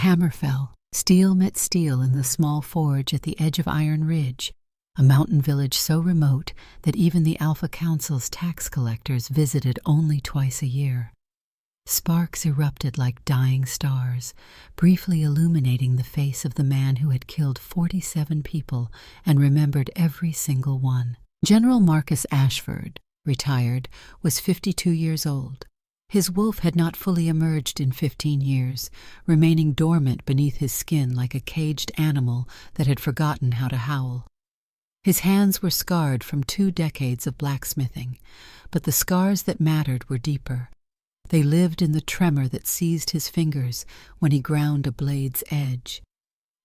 hammer fell. Steel met steel in the small forge at the edge of Iron Ridge, a mountain village so remote that even the Alpha Council's tax collectors visited only twice a year. Sparks erupted like dying stars, briefly illuminating the face of the man who had killed 47 people and remembered every single one. General Marcus Ashford, retired, was 52 years old. His wolf had not fully emerged in 15 years, remaining dormant beneath his skin like a caged animal that had forgotten how to howl. His hands were scarred from 2 decades of blacksmithing, but the scars that mattered were deeper. They lived in the tremor that seized his fingers when he ground a blade's edge.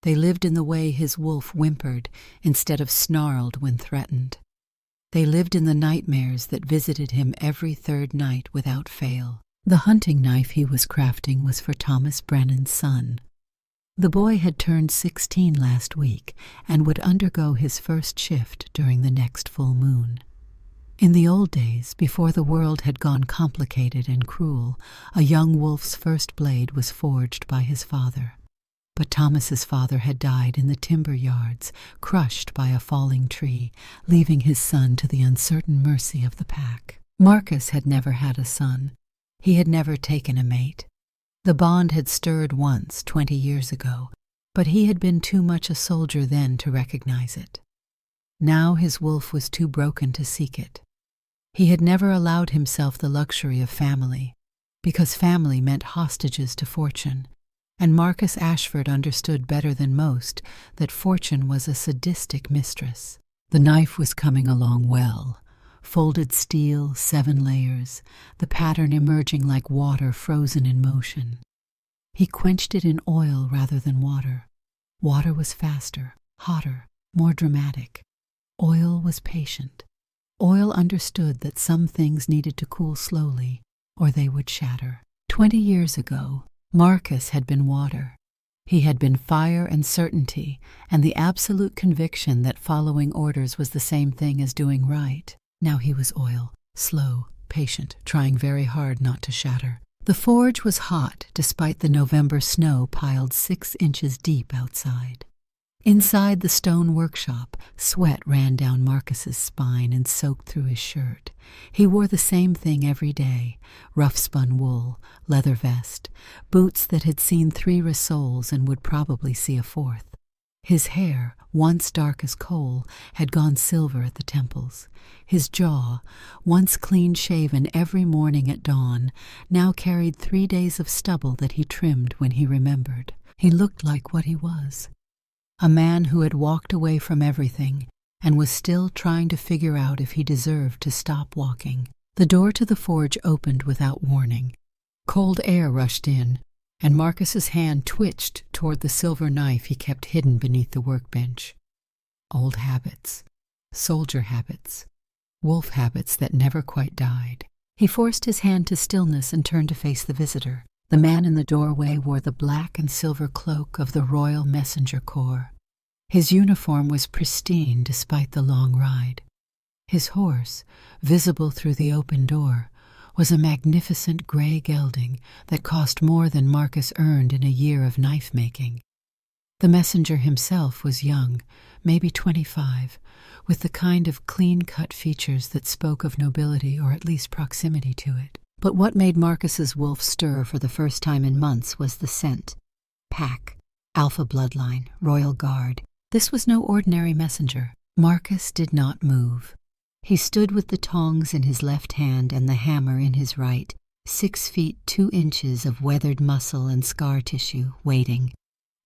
They lived in the way his wolf whimpered instead of snarled when threatened. They lived in the nightmares that visited him every 3rd night without fail. The hunting knife he was crafting was for Thomas Brennan's son. The boy had turned 16 last week and would undergo his first shift during the next full moon. In the old days, before the world had gone complicated and cruel, a young wolf's first blade was forged by his father. But Thomas's father had died in the timber yards, crushed by a falling tree, leaving his son to the uncertain mercy of the pack. Marcus had never had a son. He had never taken a mate. The bond had stirred once, 20 years ago, but he had been too much a soldier then to recognize it. Now his wolf was too broken to seek it. He had never allowed himself the luxury of family, because family meant hostages to fortune, and Marcus Ashford understood better than most that fortune was a sadistic mistress. The knife was coming along well. Folded steel, 7 layers, the pattern emerging like water frozen in motion. He quenched it in oil rather than water. Water was faster, hotter, more dramatic. Oil was patient. Oil understood that some things needed to cool slowly, or they would shatter. 20 years ago, Marcus had been water. He had been fire and certainty, and the absolute conviction that following orders was the same thing as doing right. Now he was oil, slow, patient, trying very hard not to shatter. The forge was hot, despite the November snow piled 6 inches deep outside. Inside the stone workshop, sweat ran down Marcus's spine and soaked through his shirt. He wore the same thing every day: rough-spun wool, leather vest, boots that had seen 3 rissoles and would probably see a 4th. His hair, once dark as coal, had gone silver at the temples. His jaw, once clean-shaven every morning at dawn, now carried 3 days of stubble that he trimmed when he remembered. He looked like what he was. A man who had walked away from everything and was still trying to figure out if he deserved to stop walking. The door to the forge opened without warning. Cold air rushed in, and Marcus's hand twitched toward the silver knife he kept hidden beneath the workbench. Old habits, soldier habits, wolf habits that never quite died. He forced his hand to stillness and turned to face the visitor. The man in the doorway wore the black and silver cloak of the Royal Messenger Corps. His uniform was pristine despite the long ride. His horse, visible through the open door, was a magnificent gray gelding that cost more than Marcus earned in a year of knife-making. The messenger himself was young, maybe 25, with the kind of clean-cut features that spoke of nobility or at least proximity to it. But what made Marcus's wolf stir for the first time in months was the scent. Pack, Alpha bloodline, Royal Guard. This was no ordinary messenger. Marcus did not move. He stood with the tongs in his left hand and the hammer in his right, 6 feet 2 inches of weathered muscle and scar tissue, waiting.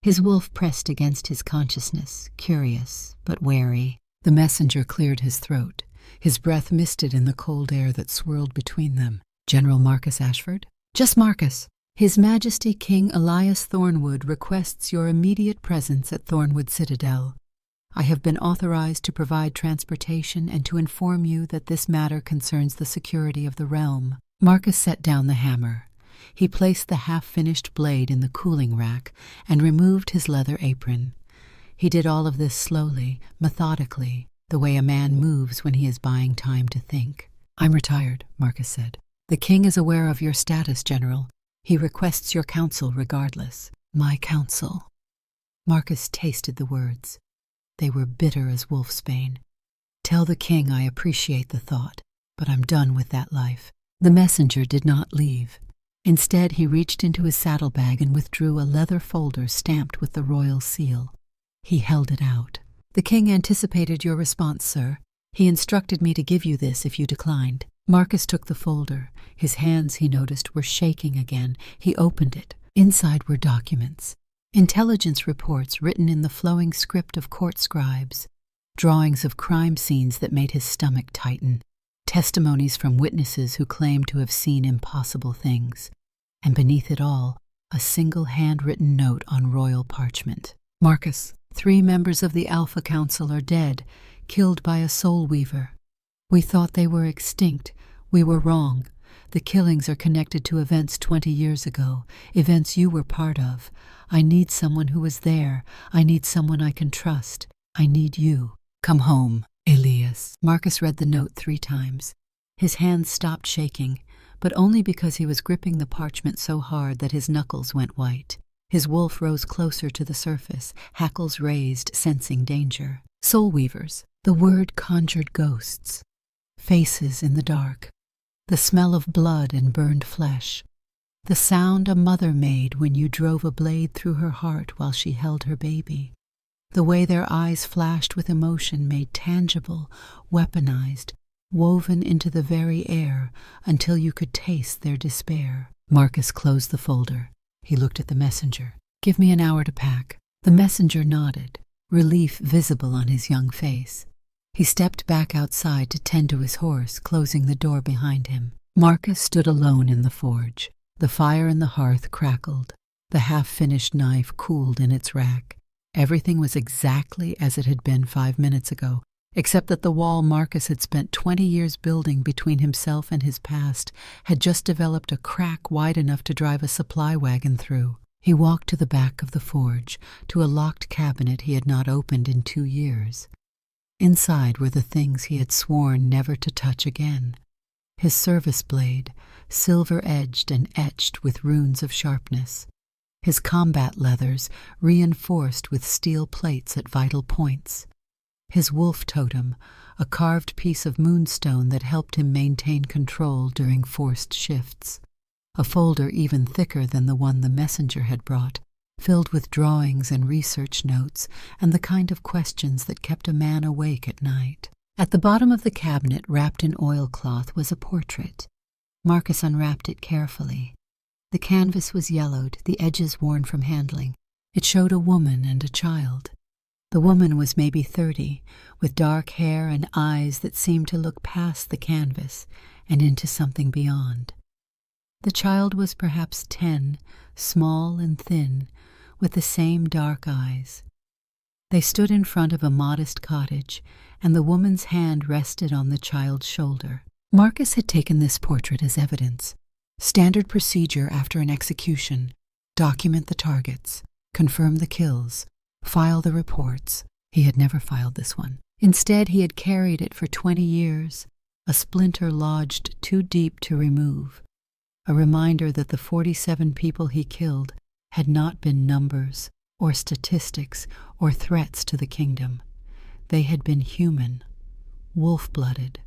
His wolf pressed against his consciousness, curious but wary. The messenger cleared his throat. His breath misted in the cold air that swirled between them. General Marcus Ashford? Just Marcus. His Majesty King Elias Thornwood requests your immediate presence at Thornwood Citadel. I have been authorized to provide transportation and to inform you that this matter concerns the security of the realm. Marcus set down the hammer. He placed the half-finished blade in the cooling rack and removed his leather apron. He did all of this slowly, methodically, the way a man moves when he is buying time to think. I'm retired, Marcus said. The king is aware of your status, General. He requests your counsel regardless. My counsel. Marcus tasted the words. They were bitter as wolfsbane. Tell the king I appreciate the thought, but I'm done with that life. The messenger did not leave. Instead, he reached into his saddlebag and withdrew a leather folder stamped with the royal seal. He held it out. The king anticipated your response, sir. He instructed me to give you this if you declined. Marcus took the folder. His hands, he noticed, were shaking again. He opened it. Inside were documents. Intelligence reports written in the flowing script of court scribes. Drawings of crime scenes that made his stomach tighten. Testimonies from witnesses who claimed to have seen impossible things. And beneath it all, a single handwritten note on royal parchment. Marcus, 3 members of the Alpha Council are dead, killed by a Soulweaver. We thought they were extinct. We were wrong. The killings are connected to events 20 years ago, events you were part of. I need someone who was there. I need someone I can trust. I need you. Come home, Elias. Marcus read the note 3 times. His hands stopped shaking, but only because he was gripping the parchment so hard that his knuckles went white. His wolf rose closer to the surface, hackles raised, sensing danger. Soulweavers. The word conjured ghosts. Faces in the dark. The smell of blood and burned flesh. The sound a mother made when you drove a blade through her heart while she held her baby. The way their eyes flashed with emotion made tangible, weaponized, woven into the very air until you could taste their despair. Marcus closed the folder. He looked at the messenger. Give me an hour to pack. The messenger nodded, relief visible on his young face. He stepped back outside to tend to his horse, closing the door behind him. Marcus stood alone in the forge. The fire in the hearth crackled. The half-finished knife cooled in its rack. Everything was exactly as it had been 5 minutes ago, except that the wall Marcus had spent 20 years building between himself and his past had just developed a crack wide enough to drive a supply wagon through. He walked to the back of the forge, to a locked cabinet he had not opened in 2 years. Inside were the things he had sworn never to touch again. His service blade, silver-edged and etched with runes of sharpness. His combat leathers, reinforced with steel plates at vital points. His wolf totem, a carved piece of moonstone that helped him maintain control during forced shifts. A folder even thicker than the one the messenger had brought, filled with drawings and research notes and the kind of questions that kept a man awake at night. At the bottom of the cabinet, wrapped in oilcloth, was a portrait. Marcus unwrapped it carefully. The canvas was yellowed, the edges worn from handling. It showed a woman and a child. The woman was maybe 30, with dark hair and eyes that seemed to look past the canvas and into something beyond. The child was perhaps 10, small and thin, with the same dark eyes. They stood in front of a modest cottage, and the woman's hand rested on the child's shoulder. Marcus had taken this portrait as evidence. Standard procedure after an execution: document the targets, confirm the kills, file the reports. He had never filed this one. Instead, he had carried it for 20 years, a splinter lodged too deep to remove, a reminder that the 47 people he killed had not been numbers or statistics or threats to the kingdom. They had been human, wolf-blooded,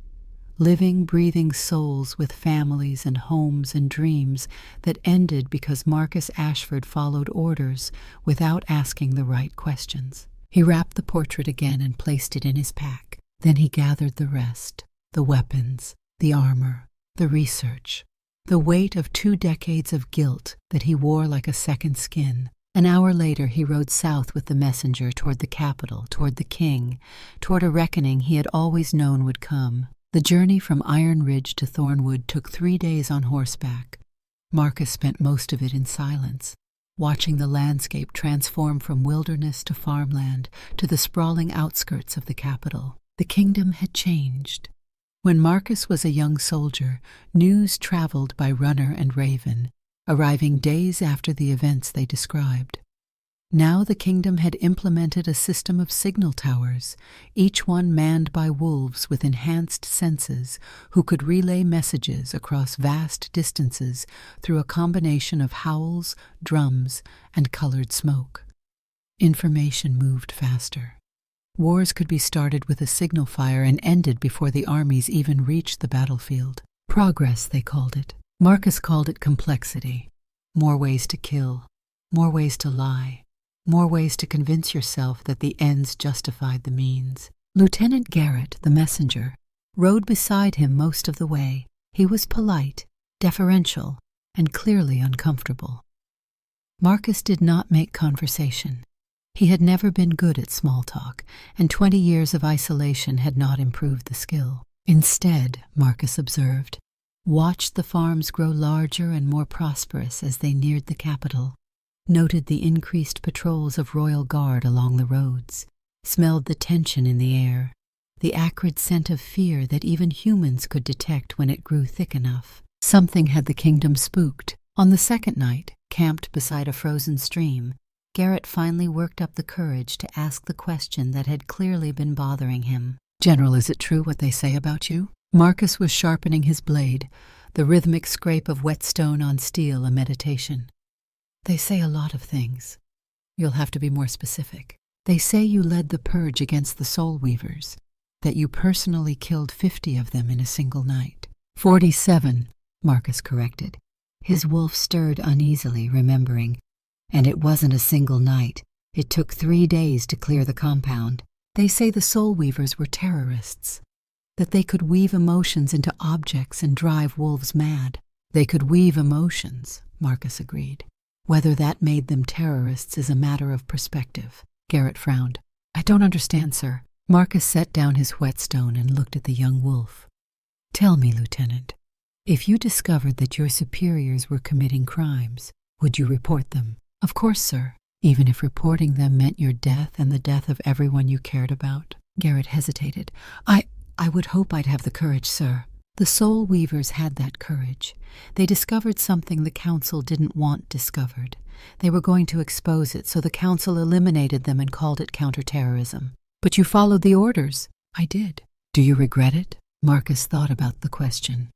living, breathing souls with families and homes and dreams that ended because Marcus Ashford followed orders without asking the right questions. He wrapped the portrait again and placed it in his pack. Then he gathered the rest: the weapons, the armor, the research, the weight of 2 decades of guilt that he wore like a second skin. An hour later, he rode south with the messenger toward the capital, toward the king, toward a reckoning he had always known would come. The journey from Iron Ridge to Thornwood took 3 days on horseback. Marcus spent most of it in silence, watching the landscape transform from wilderness to farmland to the sprawling outskirts of the capital. The kingdom had changed. When Marcus was a young soldier, news traveled by runner and raven, arriving days after the events they described. Now the kingdom had implemented a system of signal towers, each one manned by wolves with enhanced senses who could relay messages across vast distances through a combination of howls, drums, and colored smoke. Information moved faster. Wars could be started with a signal fire and ended before the armies even reached the battlefield. Progress, they called it. Marcus called it complexity. More ways to kill, more ways to lie, more ways to convince yourself that the ends justified the means. Lieutenant Garrett, the messenger, rode beside him most of the way. He was polite, deferential, and clearly uncomfortable. Marcus did not make conversation. He had never been good at small talk, and 20 years of isolation had not improved the skill. Instead, Marcus observed, watched the farms grow larger and more prosperous as they neared the capital, noted the increased patrols of royal guard along the roads, smelled the tension in the air, the acrid scent of fear that even humans could detect when it grew thick enough. Something had the kingdom spooked. On the second night, camped beside a frozen stream, Garrett finally worked up the courage to ask the question that had clearly been bothering him. "General, is it true what they say about you?" Marcus was sharpening his blade, the rhythmic scrape of whetstone on steel a meditation. "They say a lot of things. You'll have to be more specific. They say you led the purge against the Soulweavers, that you personally killed 50 of them in a single night." 47, Marcus corrected. His wolf stirred uneasily, remembering. "And it wasn't a single night. It took 3 days to clear the compound. They say the Soulweavers were terrorists, that they could weave emotions into objects and drive wolves mad." "They could weave emotions," Marcus agreed. "Whether that made them terrorists is a matter of perspective." Garrett frowned. "I don't understand, sir." Marcus set down his whetstone and looked at the young wolf. "Tell me, Lieutenant, if you discovered that your superiors were committing crimes, would you report them?" "Of course, sir, even if reporting them meant your death and the death of everyone you cared about." Garrett hesitated. I would hope I'd have the courage, sir." The Soulweavers had that courage. They discovered something the Council didn't want discovered. They were going to expose it, so the Council eliminated them and called it counterterrorism. "But you followed the orders." "I did." "Do you regret it?" Marcus thought about the question.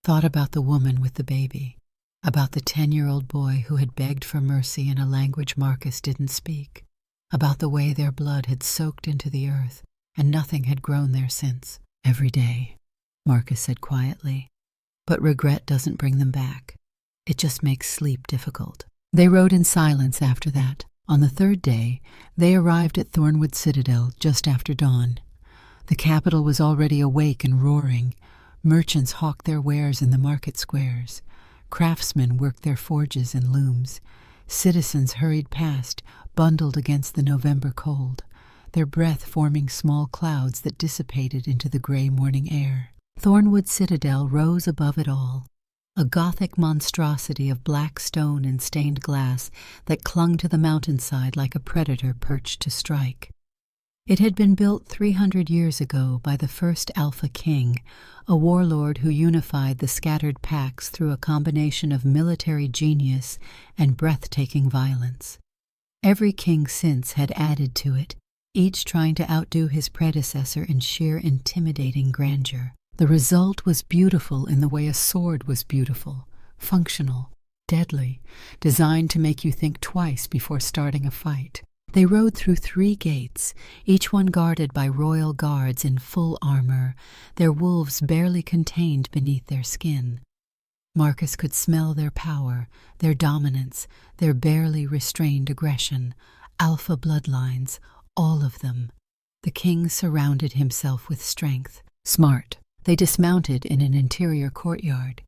Thought about the woman with the baby. About the 10-year-old boy who had begged for mercy in a language Marcus didn't speak. About the way their blood had soaked into the earth, and nothing had grown there since. "Every day," Marcus said quietly. "But regret doesn't bring them back. It just makes sleep difficult." They rode in silence after that. On the third day, they arrived at Thornwood Citadel just after dawn. The capital was already awake and roaring. Merchants hawked their wares in the market squares. Craftsmen worked their forges and looms. Citizens hurried past, bundled against the November cold, their breath forming small clouds that dissipated into the gray morning air. Thornwood Citadel rose above it all, a Gothic monstrosity of black stone and stained glass that clung to the mountainside like a predator perched to strike. It had been built 300 years ago by the first Alpha King, a warlord who unified the scattered packs through a combination of military genius and breathtaking violence. Every king since had added to it, each trying to outdo his predecessor in sheer intimidating grandeur. The result was beautiful in the way a sword was beautiful, functional, deadly, designed to make you think twice before starting a fight. They rode through 3 gates, each one guarded by royal guards in full armor, their wolves barely contained beneath their skin. Marcus could smell their power, their dominance, their barely restrained aggression, alpha bloodlines, all of them. The king surrounded himself with strength. Smart. They dismounted in an interior courtyard.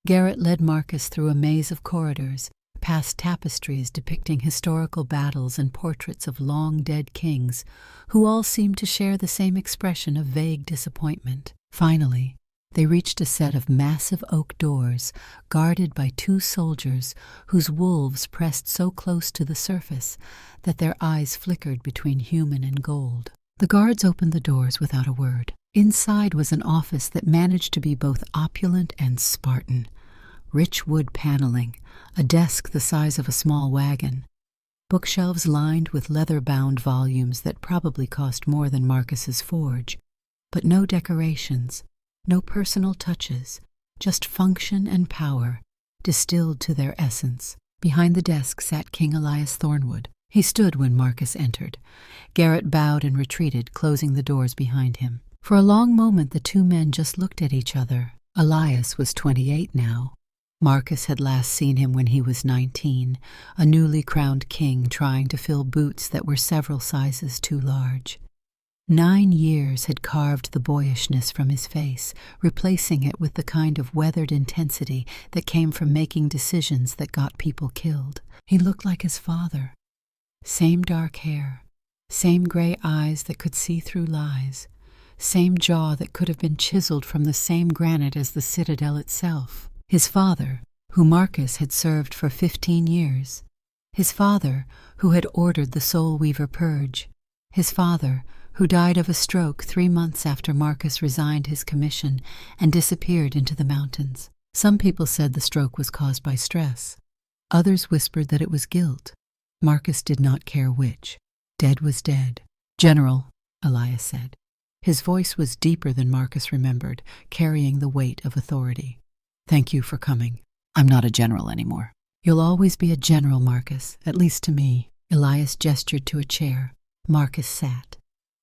Garrett led Marcus through a maze of corridors, past tapestries depicting historical battles and portraits of long-dead kings, who all seemed to share the same expression of vague disappointment. Finally, they reached a set of massive oak doors, guarded by 2 soldiers whose wolves pressed so close to the surface that their eyes flickered between human and gold. The guards opened the doors without a word. Inside was an office that managed to be both opulent and Spartan. Rich wood paneling, a desk the size of a small wagon. bookshelves lined with leather-bound volumes that probably cost more than Marcus's forge, but no decorations, no personal touches, just function and power, distilled to their essence. Behind the desk sat King Elias Thornwood. He stood when Marcus entered. Garrett bowed and retreated, closing the doors behind him. For a long moment the two men just looked at each other. Elias was 28 now. Marcus had last seen him when he was 19, a newly crowned king trying to fill boots that were several sizes too large. 9 years had carved the boyishness from his face, replacing it with the kind of weathered intensity that came from making decisions that got people killed. He looked like his father. Same dark hair, same gray eyes that could see through lies, same jaw that could have been chiseled from the same granite as the citadel itself. His father, who Marcus had served for 15 years. His father, who had ordered the Soulweaver purge. His father, who died of a stroke 3 months after Marcus resigned his commission and disappeared into the mountains. Some people said the stroke was caused by stress. Others whispered that it was guilt. Marcus did not care which. Dead was dead. "General," Elias said. His voice was deeper than Marcus remembered, carrying the weight of authority. "Thank you for coming. I'm not a general anymore." "You'll always be a general, Marcus, at least to me." Elias gestured to a chair. Marcus sat.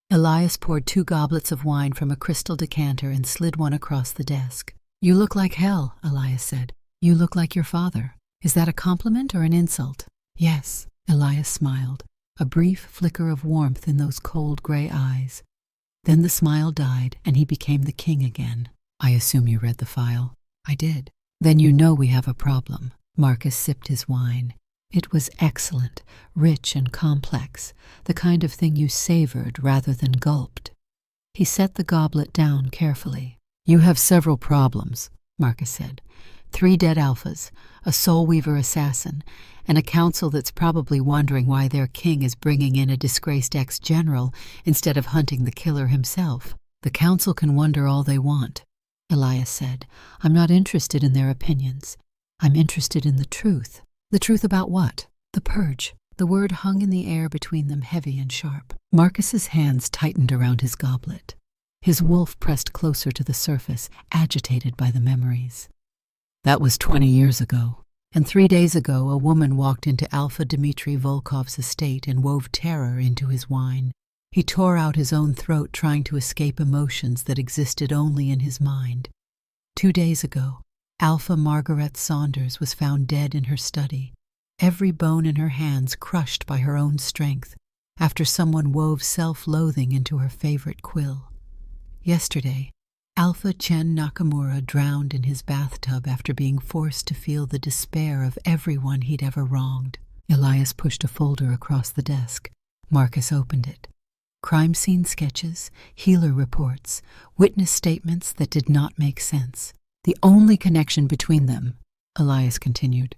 Elias poured 2 goblets of wine from a crystal decanter and slid one across the desk. "You look like hell," Elias said. "You look like your father. Is that a compliment or an insult?" "Yes," Elias smiled, a brief flicker of warmth in those cold gray eyes. Then the smile died and he became the king again. "I assume you read the file." "I did." "Then you know we have a problem." Marcus sipped his wine. It was excellent, rich and complex, the kind of thing you savored rather than gulped. He set the goblet down carefully. "You have several problems," Marcus said. 3 dead alphas, a Soulweaver assassin, and a council that's probably wondering why their king is bringing in a disgraced ex-general instead of hunting the killer himself. "The council can wonder all they want," Elias said. "I'm not interested in their opinions. I'm interested in the truth." "The truth about what?" "The purge." The word hung in the air between them, heavy and sharp. Marcus's hands tightened around his goblet. His wolf pressed closer to the surface, agitated by the memories. "That was 20 years ago. And 3 days ago a woman walked into Alpha Dmitri Volkov's estate and wove terror into his wine. He tore out his own throat trying to escape emotions that existed only in his mind. 2 days ago, Alpha Margaret Saunders was found dead in her study, every bone in her hands crushed by her own strength, after someone wove self-loathing into her favorite quill. Yesterday, Alpha Chen Nakamura drowned in his bathtub after being forced to feel the despair of everyone he'd ever wronged. Elias pushed a folder across the desk. Marcus opened it. Crime scene sketches, healer reports, witness statements that did not make sense. "The only connection between them," Elias continued,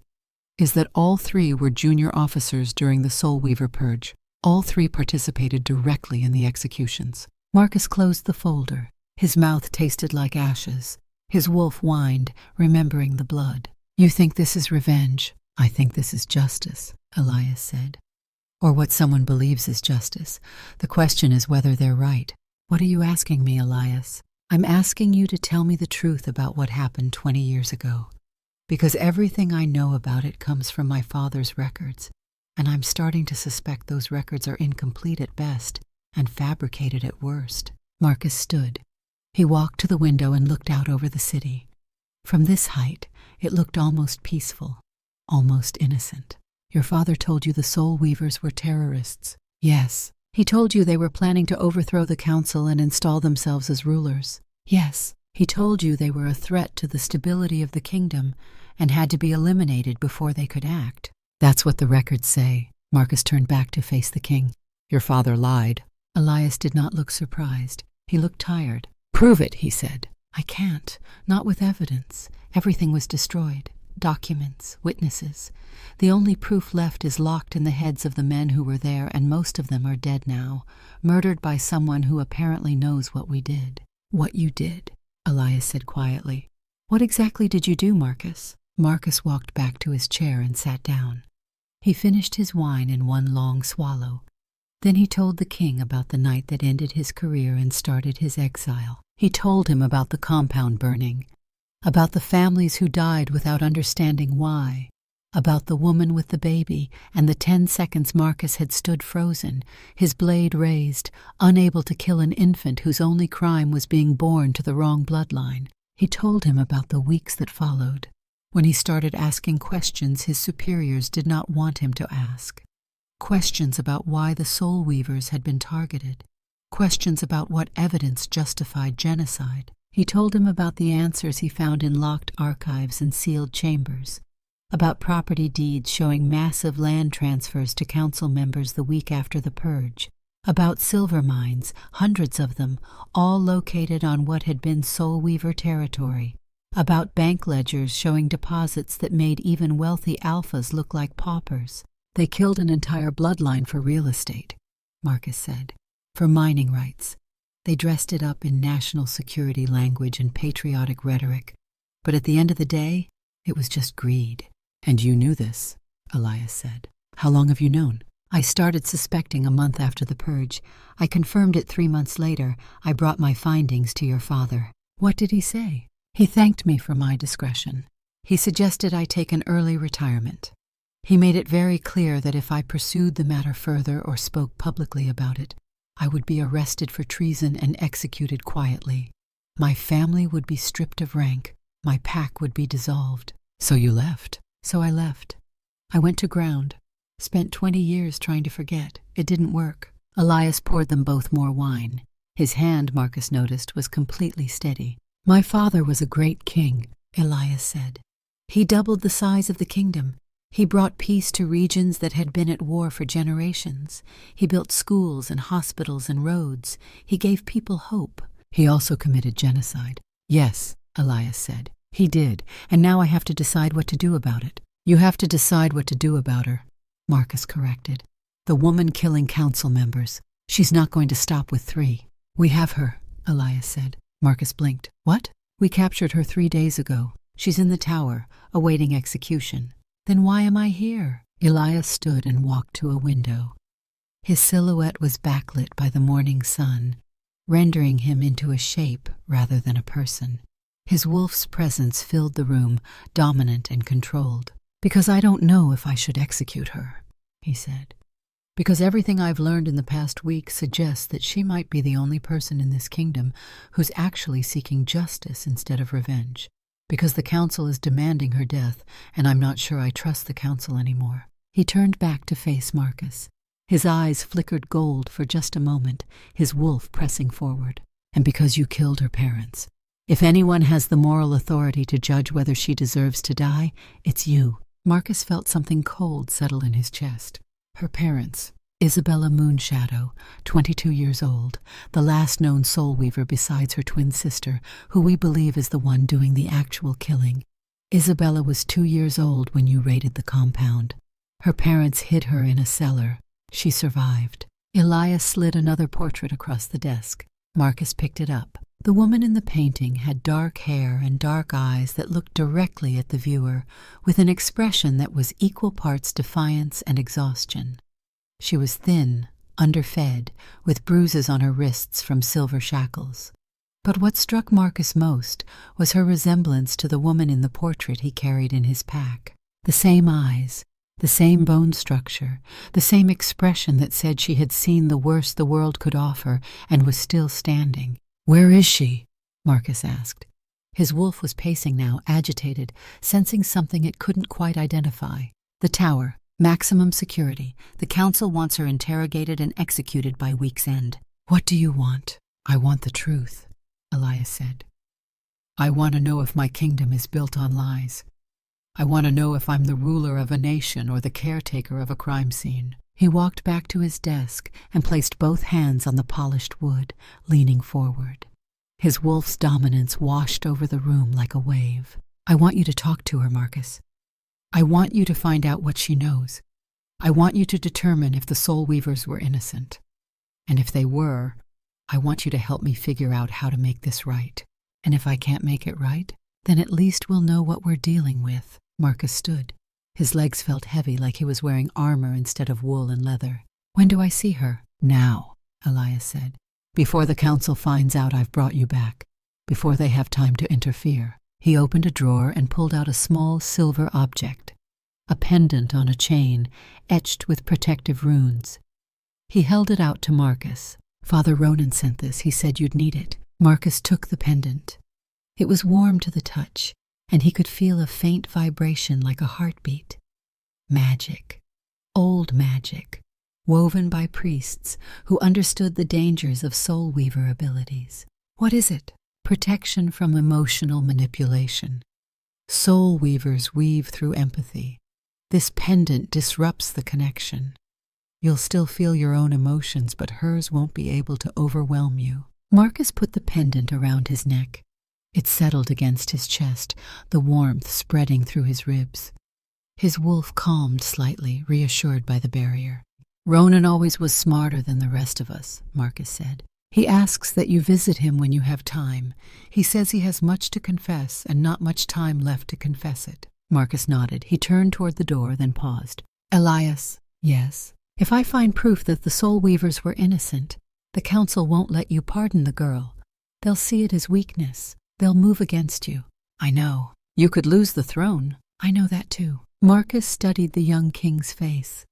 "is that all 3 were junior officers during the Soulweaver purge. All 3 participated directly in the executions." Marcus closed the folder. His mouth tasted like ashes. His wolf whined, remembering the blood. "You think this is revenge?" "I think this is justice," Elias said. "Or what someone believes is justice. The question is whether they're right." "What are you asking me, Elias?" "I'm asking you to tell me the truth about what happened 20 years ago. Because everything I know about it comes from my father's records, and I'm starting to suspect those records are incomplete at best and fabricated at worst." Marcus stood. He walked to the window and looked out over the city. From this height, it looked almost peaceful, almost innocent. "Your father told you the Soulweavers were terrorists." "Yes." "He told you they were planning to overthrow the council and install themselves as rulers." "Yes." "He told you they were a threat to the stability of the kingdom and had to be eliminated before they could act." "That's what the records say." Marcus turned back to face the king. "Your father lied." Elias did not look surprised. He looked tired. "Prove it," he said. "I can't. Not with evidence. Everything was destroyed. Documents, witnesses. The only proof left is locked in the heads of the men who were there, and most of them are dead now, murdered by someone who apparently knows what we did." "What you did," Elias said quietly. "What exactly did you do, Marcus?" Marcus walked back to his chair and sat down. He finished his wine in one long swallow. Then he told the king about the night that ended his career and started his exile. He told him about the compound burning, about the families who died without understanding why, about the woman with the baby and the 10 seconds Marcus had stood frozen, his blade raised, unable to kill an infant whose only crime was being born to the wrong bloodline. He told him about the weeks that followed, when he started asking questions his superiors did not want him to ask. Questions about why the Soulweavers had been targeted. Questions about what evidence justified genocide. He told him about the answers he found in locked archives and sealed chambers, about property deeds showing massive land transfers to council members the week after the purge, about silver mines, hundreds of them, all located on what had been Soulweaver territory, about bank ledgers showing deposits that made even wealthy alphas look like paupers. They killed an entire bloodline for real estate, Marcus said, for mining rights. They dressed it up in national security language and patriotic rhetoric, but at the end of the day, it was just greed. And you knew this, Elias said. How long have you known? I started suspecting a month after the purge. I confirmed it 3 months later. I brought my findings to your father. What did he say? He thanked me for my discretion. He suggested I take an early retirement. He made it very clear that if I pursued the matter further or spoke publicly about it, I would be arrested for treason and executed quietly. My family would be stripped of rank. My pack would be dissolved. So you left? So I left. I went to ground. Spent 20 years trying to forget. It didn't work. Elias poured them both more wine. His hand, Marcus noticed, was completely steady. My father was a great king, Elias said. He doubled the size of the kingdom. He brought peace to regions that had been at war for generations. He built schools and hospitals and roads. He gave people hope. He also committed genocide. Yes, Elias said. He did, and now I have to decide what to do about it. You have to decide what to do about her, Marcus corrected. The woman killing council members. She's not going to stop with 3. We have her, Elias said. Marcus blinked. What? We captured her 3 days ago. She's in the tower, awaiting execution. Then why am I here? Elias stood and walked to a window. His silhouette was backlit by the morning sun, rendering him into a shape rather than a person. His wolf's presence filled the room, dominant and controlled. Because I don't know if I should execute her, he said. Because everything I've learned in the past week suggests that she might be the only person in this kingdom who's actually seeking justice instead of revenge. Because the council is demanding her death, and I'm not sure I trust the council anymore. He turned back to face Marcus. His eyes flickered gold for just a moment, his wolf pressing forward. And because you killed her parents. If anyone has the moral authority to judge whether she deserves to die, it's you. Marcus felt something cold settle in his chest. Her parents, Isabella Moonshadow, 22 years old, the last known Soulweaver besides her twin sister, who we believe is the one doing the actual killing. Isabella was 2 years old when you raided the compound. Her parents hid her in a cellar. She survived. Elias slid another portrait across the desk. Marcus picked it up. The woman in the painting had dark hair and dark eyes that looked directly at the viewer, with an expression that was equal parts defiance and exhaustion. She was thin, underfed, with bruises on her wrists from silver shackles. But what struck Marcus most was her resemblance to the woman in the portrait he carried in his pack. The same eyes, the same bone structure, the same expression that said she had seen the worst the world could offer and was still standing. Where is she? Marcus asked. His wolf was pacing now, agitated, sensing something it couldn't quite identify. The tower, maximum security. The council wants her interrogated and executed by week's end. What do you want? I want the truth, Elias said. I want to know if my kingdom is built on lies. I want to know if I'm the ruler of a nation or the caretaker of a crime scene. He walked back to his desk and placed both hands on the polished wood, leaning forward. His wolf's dominance washed over the room like a wave. I want you to talk to her, Marcus. I want you to find out what she knows. I want you to determine if the Soulweavers were innocent. And if they were, I want you to help me figure out how to make this right. And if I can't make it right, then at least we'll know what we're dealing with. Marcus stood. His legs felt heavy, like he was wearing armor instead of wool and leather. "When do I see her?" "Now," Elias said. "Before the council finds out I've brought you back. Before they have time to interfere." He opened a drawer and pulled out a small silver object, a pendant on a chain, etched with protective runes. He held it out to Marcus. "Father Ronan sent this. He said you'd need it." Marcus took the pendant. It was warm to the touch, and he could feel a faint vibration like a heartbeat. Magic. Old magic, woven by priests who understood the dangers of Soulweaver abilities. "What is it?" "Protection from emotional manipulation. Soulweavers weave through empathy. This pendant disrupts the connection. You'll still feel your own emotions, but hers won't be able to overwhelm you." Marcus put the pendant around his neck. It settled against his chest, the warmth spreading through his ribs. His wolf calmed slightly, reassured by the barrier. "Ronan always was smarter than the rest of us," Marcus said. "He asks that you visit him when you have time. He says he has much to confess and not much time left to confess it." Marcus nodded. He turned toward the door, then paused. "Elias." "Yes." "If I find proof that the Soulweavers were innocent, the council won't let you pardon the girl. They'll see it as weakness. They'll move against you." "I know. You could lose the throne." "I know that too." Marcus studied the young king's face.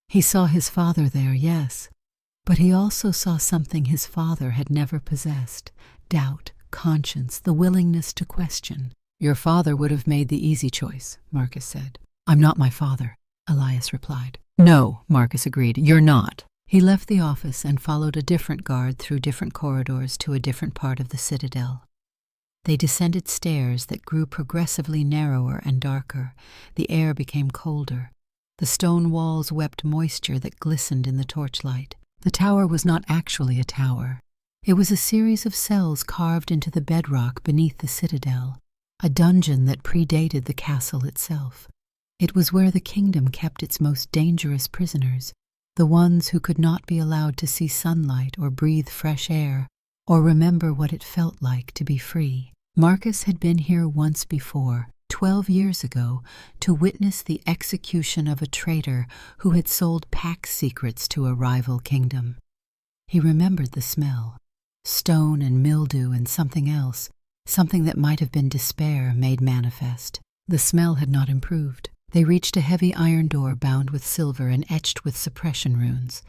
He saw his father there, yes, but he also saw something his father had never possessed: doubt, conscience, the willingness to question. "Your father would have made the easy choice," Marcus said. "I'm not my father," Elias replied. "No," Marcus agreed, "you're not." He left the office and followed a different guard through different corridors to a different part of the citadel. They descended stairs that grew progressively narrower and darker. The air became colder. The stone walls wept moisture that glistened in the torchlight. The tower was not actually a tower. It was a series of cells carved into the bedrock beneath the citadel, a dungeon that predated the castle itself. It was where the kingdom kept its most dangerous prisoners, the ones who could not be allowed to see sunlight or breathe fresh air or remember what it felt like to be free. Marcus had been here once before, 12 years ago, to witness the execution of a traitor who had sold pact secrets to a rival kingdom. He remembered the smell: stone and mildew and something else, something that might have been despair made manifest. The smell had not improved. They reached a heavy iron door bound with silver and etched with suppression runes.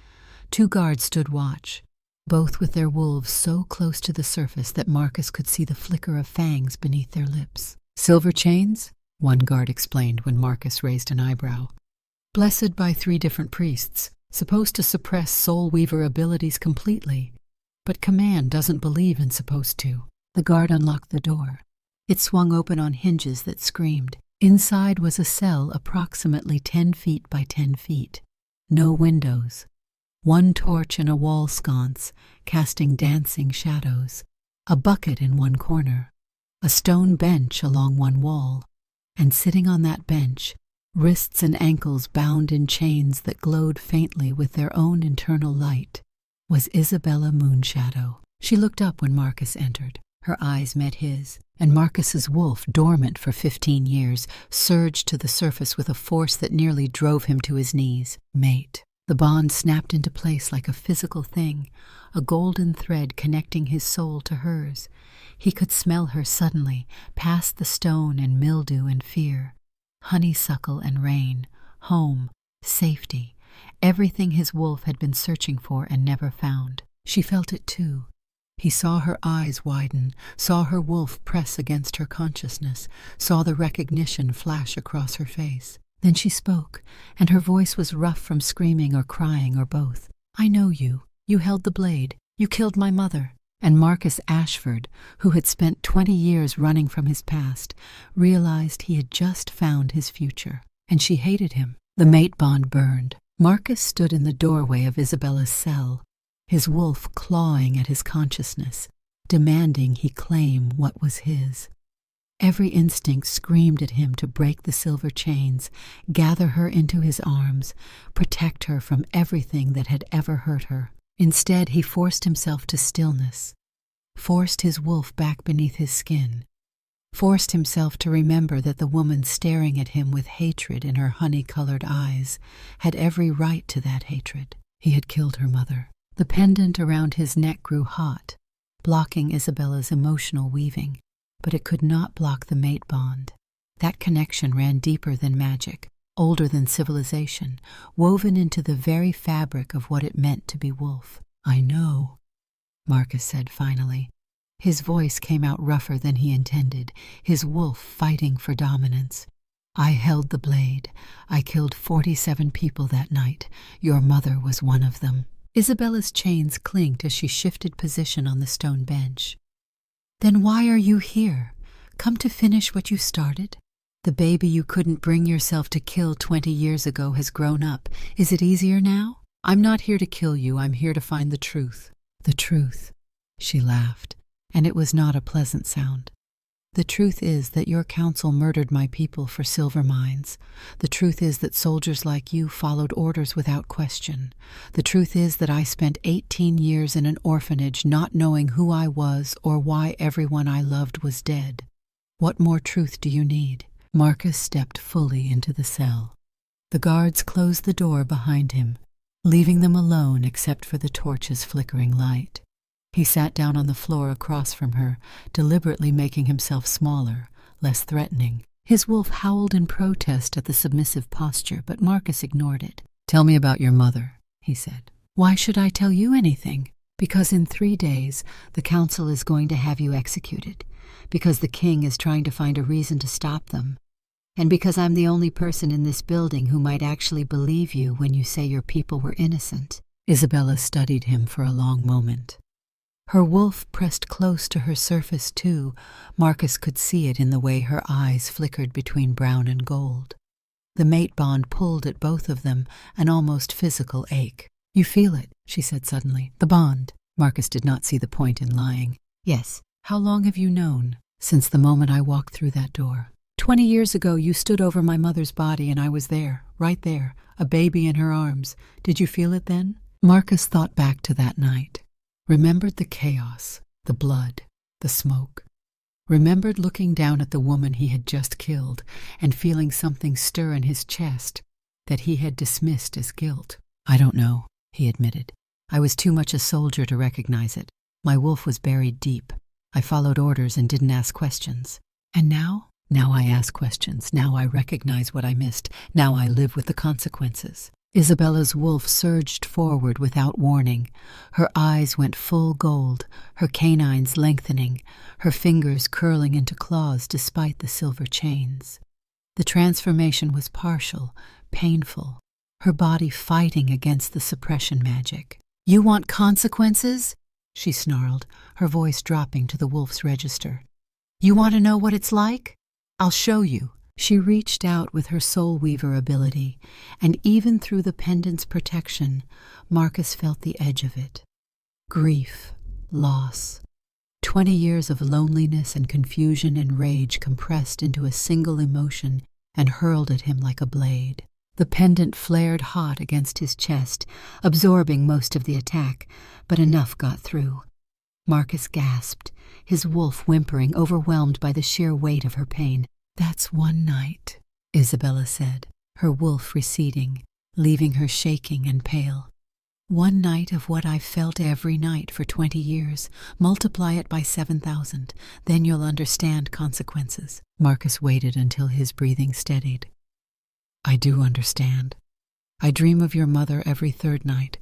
2 guards stood watch, both with their wolves so close to the surface that Marcus could see the flicker of fangs beneath their lips. "Silver chains?" one guard explained when Marcus raised an eyebrow. "Blessed by 3 different priests, supposed to suppress Soulweaver abilities completely. But command doesn't believe in supposed to." The guard unlocked the door. It swung open on hinges that screamed. Inside was a cell approximately 10 feet by 10 feet. No windows. 1 torch in a wall sconce, casting dancing shadows. A bucket in one corner. A stone bench along one wall. And sitting on that bench, wrists and ankles bound in chains that glowed faintly with their own internal light, was Isabella Moonshadow. She looked up when Marcus entered. Her eyes met his, and Marcus's wolf, dormant for 15 years, surged to the surface with a force that nearly drove him to his knees. Mate. The bond snapped into place like a physical thing, a golden thread connecting his soul to hers. He could smell her suddenly, past the stone and mildew and fear. Honeysuckle and rain, home, safety, everything his wolf had been searching for and never found. She felt it too. He saw her eyes widen, saw her wolf press against her consciousness, saw the recognition flash across her face. Then she spoke, and her voice was rough from screaming or crying or both. "I know you. You held the blade. You killed my mother." And Marcus Ashford, who had spent 20 years running from his past, realized he had just found his future. And she hated him. The mate bond burned. Marcus stood in the doorway of Isabella's cell, his wolf clawing at his consciousness, demanding he claim what was his. Every instinct screamed at him to break the silver chains, gather her into his arms, protect her from everything that had ever hurt her. Instead, he forced himself to stillness, forced his wolf back beneath his skin. forced himself to remember that the woman staring at him with hatred in her honey-colored eyes had every right to that hatred. He had killed her mother. The pendant around his neck grew hot, blocking Isabella's emotional weaving, but it could not block the mate bond. That connection ran deeper than magic, older than civilization, woven into the very fabric of what it meant to be wolf. "I know," Marcus said finally. His voice came out rougher than he intended, his wolf fighting for dominance. "I held the blade. I killed 47 people that night. Your mother was one of them." Isabella's chains clinked as she shifted position on the stone bench. "Then why are you here? Come to finish what you started? The baby you couldn't bring yourself to kill 20 years ago has grown up. Is it easier now?" "I'm not here to kill you. I'm here to find the truth." "The truth," she laughed, and it was not a pleasant sound. "The truth is that your council murdered my people for silver mines. The truth is that soldiers like you followed orders without question. The truth is that I spent 18 years in an orphanage not knowing who I was or why everyone I loved was dead. What more truth do you need?" Marcus stepped fully into the cell. The guards closed the door behind him, leaving them alone except for the torch's flickering light. He sat down on the floor across from her, deliberately making himself smaller, less threatening. His wolf howled in protest at the submissive posture, but Marcus ignored it. "Tell me about your mother," he said. "Why should I tell you anything?" "Because in 3 days, the council is going to have you executed. Because the king is trying to find a reason to stop them. And because I'm the only person in this building who might actually believe you when you say your people were innocent." Isabella studied him for a long moment. Her wolf pressed close to her surface too. Marcus could see it in the way her eyes flickered between brown and gold. The mate bond pulled at both of them, an almost physical ache. "You feel it," she said suddenly. "The bond." Marcus did not see the point in lying. "Yes." "How long have you known?" "Since the moment I walked through that door. 20 years ago you stood over my mother's body and I was there, right there, a baby in her arms. Did you feel it then?" Marcus thought back to that night. Remembered the chaos, the blood, the smoke. Remembered looking down at the woman he had just killed and feeling something stir in his chest that he had dismissed as guilt. "I don't know," he admitted. "I was too much a soldier to recognize it. My wolf was buried deep. I followed orders and didn't ask questions. And now? Now I ask questions. Now I recognize what I missed. Now I live with the consequences." Isabella's wolf surged forward without warning. Her eyes went full gold, her canines lengthening, her fingers curling into claws despite the silver chains. The transformation was partial, painful, her body fighting against the suppression magic. "You want consequences?" she snarled, her voice dropping to the wolf's register. "You want to know what it's like? I'll show you." She reached out with her Soulweaver ability, and even through the pendant's protection, Marcus felt the edge of it. Grief, loss, 20 years of loneliness and confusion and rage compressed into a single emotion and hurled at him like a blade. The pendant flared hot against his chest, absorbing most of the attack, but enough got through. Marcus gasped, his wolf whimpering, overwhelmed by the sheer weight of her pain. "That's one night," Isabella said, her wolf receding, leaving her shaking and pale. "One night of what I've felt every night for 20 years. Multiply it by 7,000. Then you'll understand consequences." Marcus waited until his breathing steadied. "I do understand. I dream of your mother every 3rd night.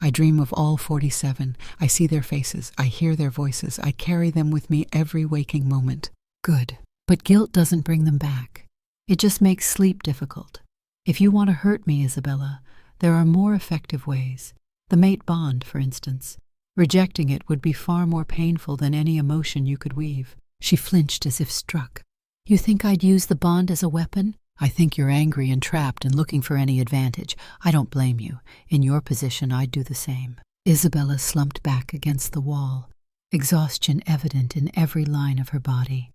I dream of all 47. I see their faces. I hear their voices. I carry them with me every waking moment." "Good. But guilt doesn't bring them back. It just makes sleep difficult. If you want to hurt me, Isabella, there are more effective ways. The mate bond, for instance. Rejecting it would be far more painful than any emotion you could weave." She flinched as if struck. "You think I'd use the bond as a weapon?" "I think you're angry and trapped and looking for any advantage. I don't blame you. In your position, I'd do the same." Isabella slumped back against the wall, exhaustion evident in every line of her body.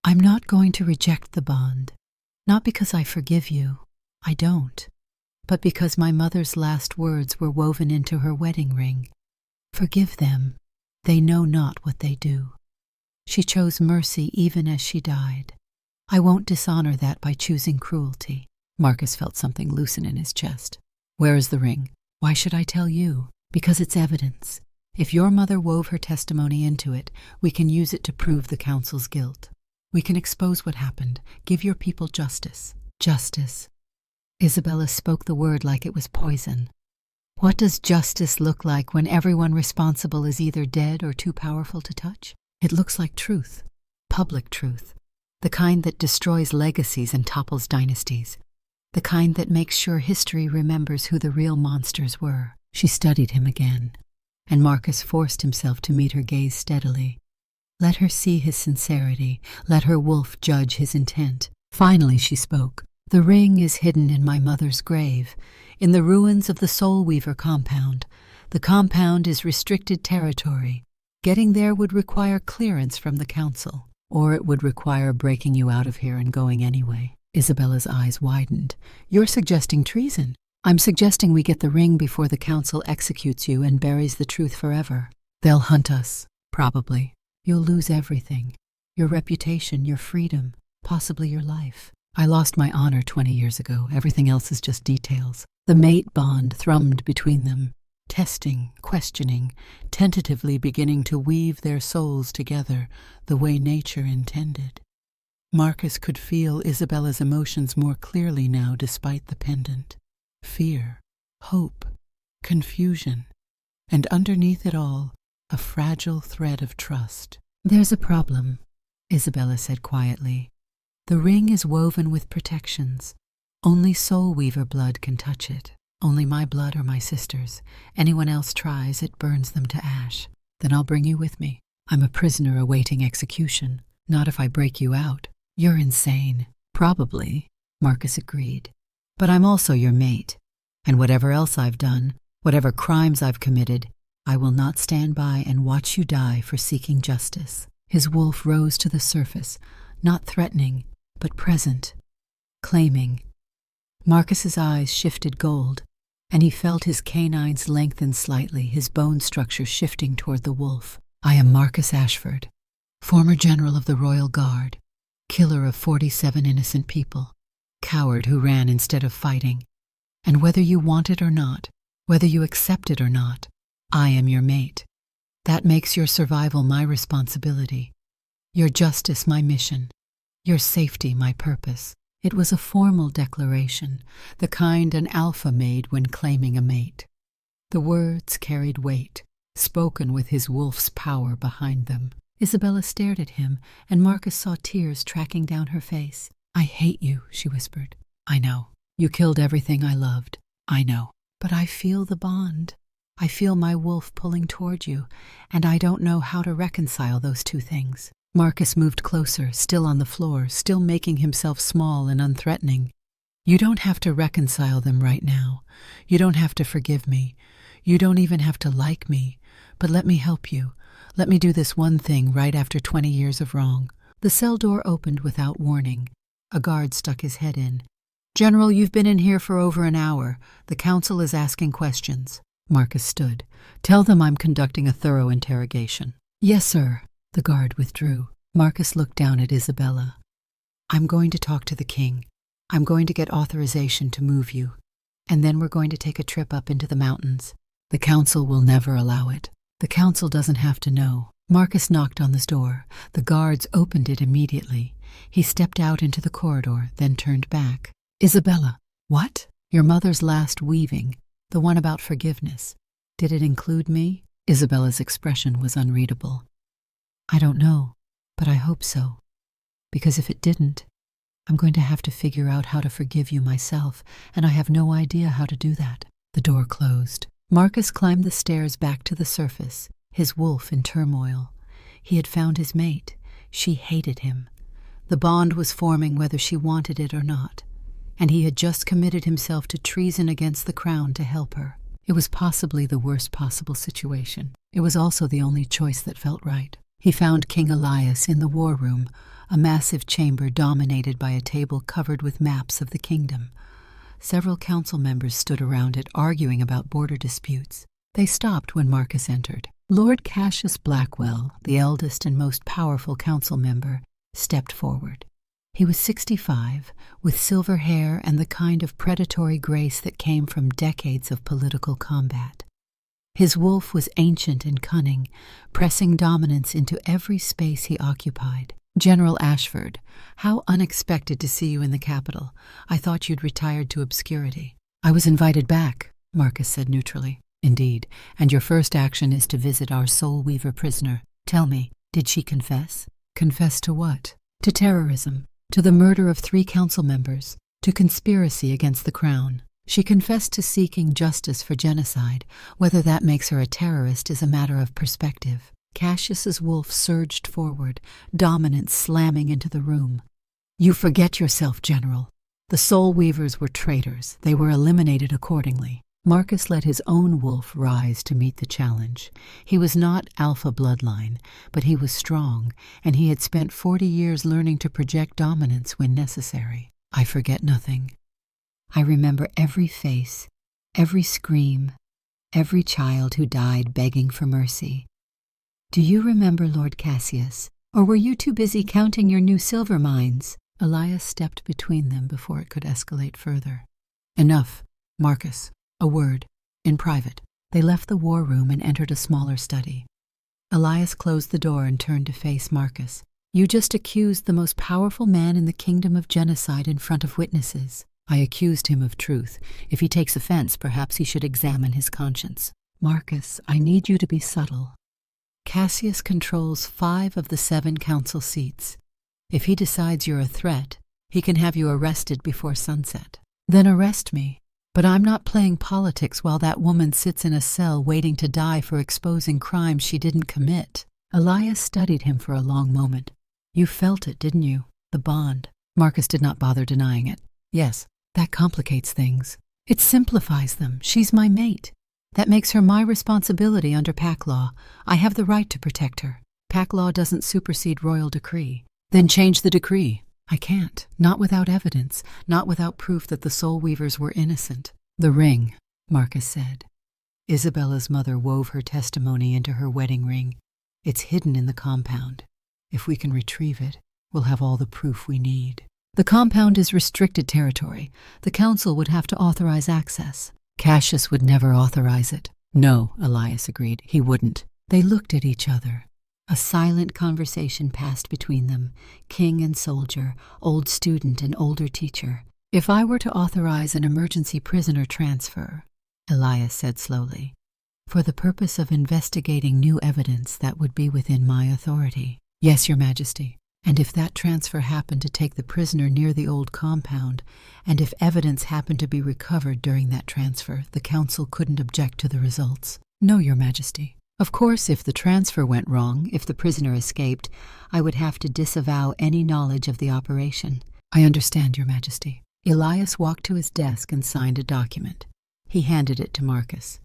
"I'm not going to reject the bond. Not because I forgive you. I don't. But because my mother's last words were woven into her wedding ring. Forgive them. They know not what they do." She chose mercy even as she died. I won't dishonor that by choosing cruelty. Marcus felt something loosen in his chest. Where is the ring? Why should I tell you? Because it's evidence. If your mother wove her testimony into it, we can use it to prove the council's guilt. We can expose what happened, give your people justice. Justice. Isabella spoke the word like it was poison. What does justice look like when everyone responsible is either dead or too powerful to touch? It looks like truth. Public truth. The kind that destroys legacies and topples dynasties. The kind that makes sure history remembers who the real monsters were. She studied him again, and Marcus forced himself to meet her gaze steadily. Let her see his sincerity. Let her wolf judge his intent. Finally she spoke. The ring is hidden in my mother's grave, in the ruins of the Soulweaver compound. The compound is restricted territory. Getting there would require clearance from the council, or it would require breaking you out of here and going anyway. Isabella's eyes widened. You're suggesting treason. I'm suggesting we get the ring before the council executes you and buries the truth forever. They'll hunt us, probably. You'll lose everything. Your reputation, your freedom, possibly your life. I lost my honor 20 years ago. Everything else is just details. The mate bond thrummed between them, testing, questioning, tentatively beginning to weave their souls together the way nature intended. Marcus could feel Isabella's emotions more clearly now despite the pendant. Fear, hope, confusion, and underneath it all, a fragile thread of trust. There's a problem, Isabella said quietly. The ring is woven with protections. Only Soulweaver blood can touch it. Only my blood or my sister's. Anyone else tries, it burns them to ash. Then I'll bring you with me. I'm a prisoner awaiting execution. Not if I break you out. You're insane. Probably, Marcus agreed. But I'm also your mate. And whatever else I've done, whatever crimes I've committed, I will not stand by and watch you die for seeking justice. His wolf rose to the surface, not threatening, but present, claiming. Marcus's eyes shifted gold, and he felt his canines lengthen slightly, his bone structure shifting toward the wolf. I am Marcus Ashford, former general of the Royal Guard, killer of 47 innocent people, coward who ran instead of fighting. And whether you want it or not, whether you accept it or not, I am your mate. That makes your survival my responsibility, your justice my mission, your safety my purpose. It was a formal declaration, the kind an alpha made when claiming a mate. The words carried weight, spoken with his wolf's power behind them. Isabella stared at him, and Marcus saw tears tracking down her face. I hate you, she whispered. I know. You killed everything I loved. I know. But I feel the bond. I feel my wolf pulling toward you, and I don't know how to reconcile those two things. Marcus moved closer, still on the floor, still making himself small and unthreatening. You don't have to reconcile them right now. You don't have to forgive me. You don't even have to like me. But let me help you. Let me do this one thing right after 20 years of wrong. The cell door opened without warning. A guard stuck his head in. General, you've been in here for over an hour. The council is asking questions. Marcus stood. Tell them I'm conducting a thorough interrogation. Yes, sir. The guard withdrew. Marcus looked down at Isabella. I'm going to talk to the king. I'm going to get authorization to move you. And then we're going to take a trip up into the mountains. The council will never allow it. The council doesn't have to know. Marcus knocked on the door. The guards opened it immediately. He stepped out into the corridor, then turned back. Isabella. What? Your mother's last weaving. The one about forgiveness. Did it include me? Isabella's expression was unreadable. I don't know, but I hope so. Because if it didn't, I'm going to have to figure out how to forgive you myself, and I have no idea how to do that. The door closed. Marcus climbed the stairs back to the surface, his wolf in turmoil. He had found his mate. She hated him. The bond was forming whether she wanted it or not, and he had just committed himself to treason against the crown to help her. It was possibly the worst possible situation. It was also the only choice that felt right. He found King Elias in the war room, a massive chamber dominated by a table covered with maps of the kingdom. Several council members stood around it arguing about border disputes. They stopped when Marcus entered. Lord Cassius Blackwell, the eldest and most powerful council member, stepped forward. He was 65, with silver hair and the kind of predatory grace that came from decades of political combat. His wolf was ancient and cunning, pressing dominance into every space he occupied. "General Ashford, how unexpected to see you in the capital. I thought you'd retired to obscurity." "I was invited back," Marcus said neutrally. "Indeed, and your first action is to visit our Soulweaver prisoner. Tell me, did she confess?" "Confess to what?" "To terrorism, to the murder of 3 council members, to conspiracy against the crown. She confessed to seeking justice for genocide. Whether that makes her a terrorist is a matter of perspective." Cassius's wolf surged forward, dominance slamming into the room. "You forget yourself, General. The Soulweavers were traitors. They were eliminated accordingly." Marcus let his own wolf rise to meet the challenge. He was not alpha bloodline, but he was strong, and he had spent 40 years learning to project dominance when necessary. "I forget nothing. I remember every face, every scream, every child who died begging for mercy. Do you remember, Lord Cassius, or were you too busy counting your new silver mines?" Elias stepped between them before it could escalate further. "Enough, Marcus. A word. In private." They left the war room and entered a smaller study. Elias closed the door and turned to face Marcus. "You just accused the most powerful man in the kingdom of genocide in front of witnesses." "I accused him of truth. If he takes offense, perhaps he should examine his conscience." "Marcus, I need you to be subtle. Cassius controls 5 of the 7 council seats. If he decides you're a threat, he can have you arrested before sunset." "Then arrest me. But I'm not playing politics while that woman sits in a cell waiting to die for exposing crimes she didn't commit." Elias studied him for a long moment. "You felt it, didn't you? The bond." Marcus did not bother denying it. "Yes, that complicates things. It simplifies them. She's my mate. That makes her my responsibility under pack law. I have the right to protect her. Pack law doesn't supersede royal decree." "Then change the decree." "I can't. Not without evidence. Not without proof that the Soulweavers were innocent." "The ring," Marcus said. "Isabella's mother wove her testimony into her wedding ring. It's hidden in the compound. If we can retrieve it, we'll have all the proof we need." "The compound is restricted territory. The council would have to authorize access." "Cassius would never authorize it." "No," Elias agreed. "He wouldn't." They looked at each other. A silent conversation passed between them, king and soldier, old student and older teacher. "If I were to authorize an emergency prisoner transfer," Elias said slowly, "for the purpose of investigating new evidence, that would be within my authority." "Yes, Your Majesty. And if that transfer happened to take the prisoner near the old compound, and if evidence happened to be recovered during that transfer, the council couldn't object to the results." "No, Your Majesty. Of course, if the transfer went wrong, if the prisoner escaped, I would have to disavow any knowledge of the operation." "I understand, Your Majesty." Elias walked to his desk and signed a document. He handed it to Marcus.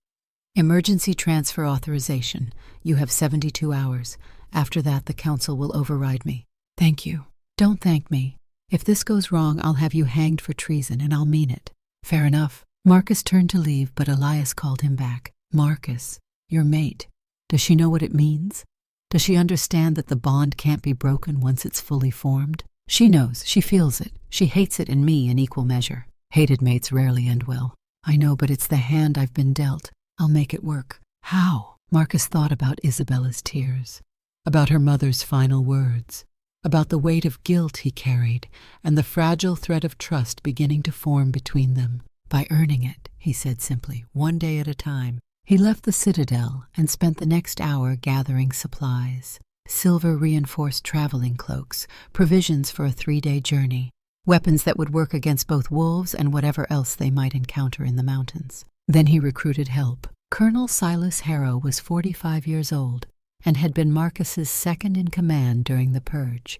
"Emergency transfer authorization. You have 72 hours. After that, the council will override me." "Thank you." "Don't thank me. If this goes wrong, I'll have you hanged for treason, and I'll mean it." "Fair enough." Marcus turned to leave, but Elias called him back. "Marcus, your mate. Does she know what it means? Does she understand that the bond can't be broken once it's fully formed?" "She knows. She feels it. She hates it and me in equal measure. Hated mates rarely end well." "I know, but it's the hand I've been dealt. I'll make it work." "How?" Marcus thought about Isabella's tears, about her mother's final words, about the weight of guilt he carried, and the fragile thread of trust beginning to form between them. "By earning it," he said simply, "one day at a time." He left the citadel and spent the next hour gathering supplies. Silver-reinforced traveling cloaks, provisions for a 3-day journey, weapons that would work against both wolves and whatever else they might encounter in the mountains. Then he recruited help. Colonel Silas Harrow was 45 years old and had been Marcus's second-in-command during the Purge.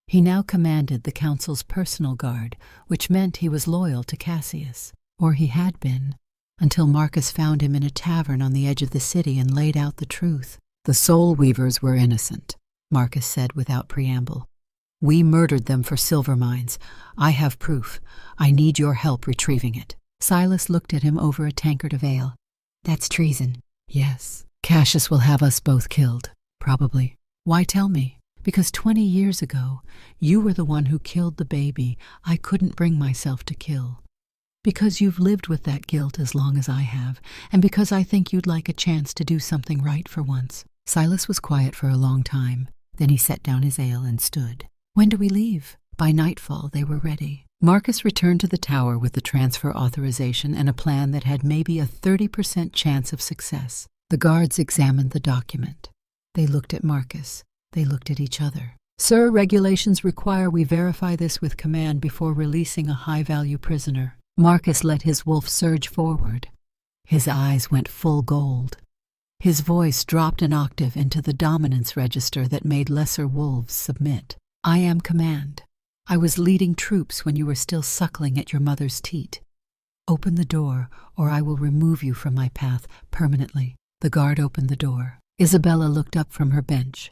He now commanded the council's personal guard, which meant he was loyal to Cassius, or he had been, until Marcus found him in a tavern on the edge of the city and laid out the truth. "The Soulweavers were innocent," Marcus said without preamble. "We murdered them for silver mines. I have proof. I need your help retrieving it." Silas looked at him over a tankard of ale. "That's treason." "Yes." Cassius will have us both killed, probably. Why tell me? Because 20 years ago, you were the one who killed the baby I couldn't bring myself to kill. Because you've lived with that guilt as long as I have, and because I think you'd like a chance to do something right for once. Silas was quiet for a long time. Then he set down his ale and stood. When do we leave? By nightfall, they were ready. Marcus returned to the tower with the transfer authorization and a plan that had maybe a 30% chance of success. The guards examined the document. They looked at Marcus. They looked at each other. Sir, regulations require we verify this with command before releasing a high-value prisoner. Marcus let his wolf surge forward. His eyes went full gold. His voice dropped an octave into the dominance register that made lesser wolves submit. I am command. I was leading troops when you were still suckling at your mother's teat. Open the door, or I will remove you from my path permanently. The guard opened the door. Isabella looked up from her bench.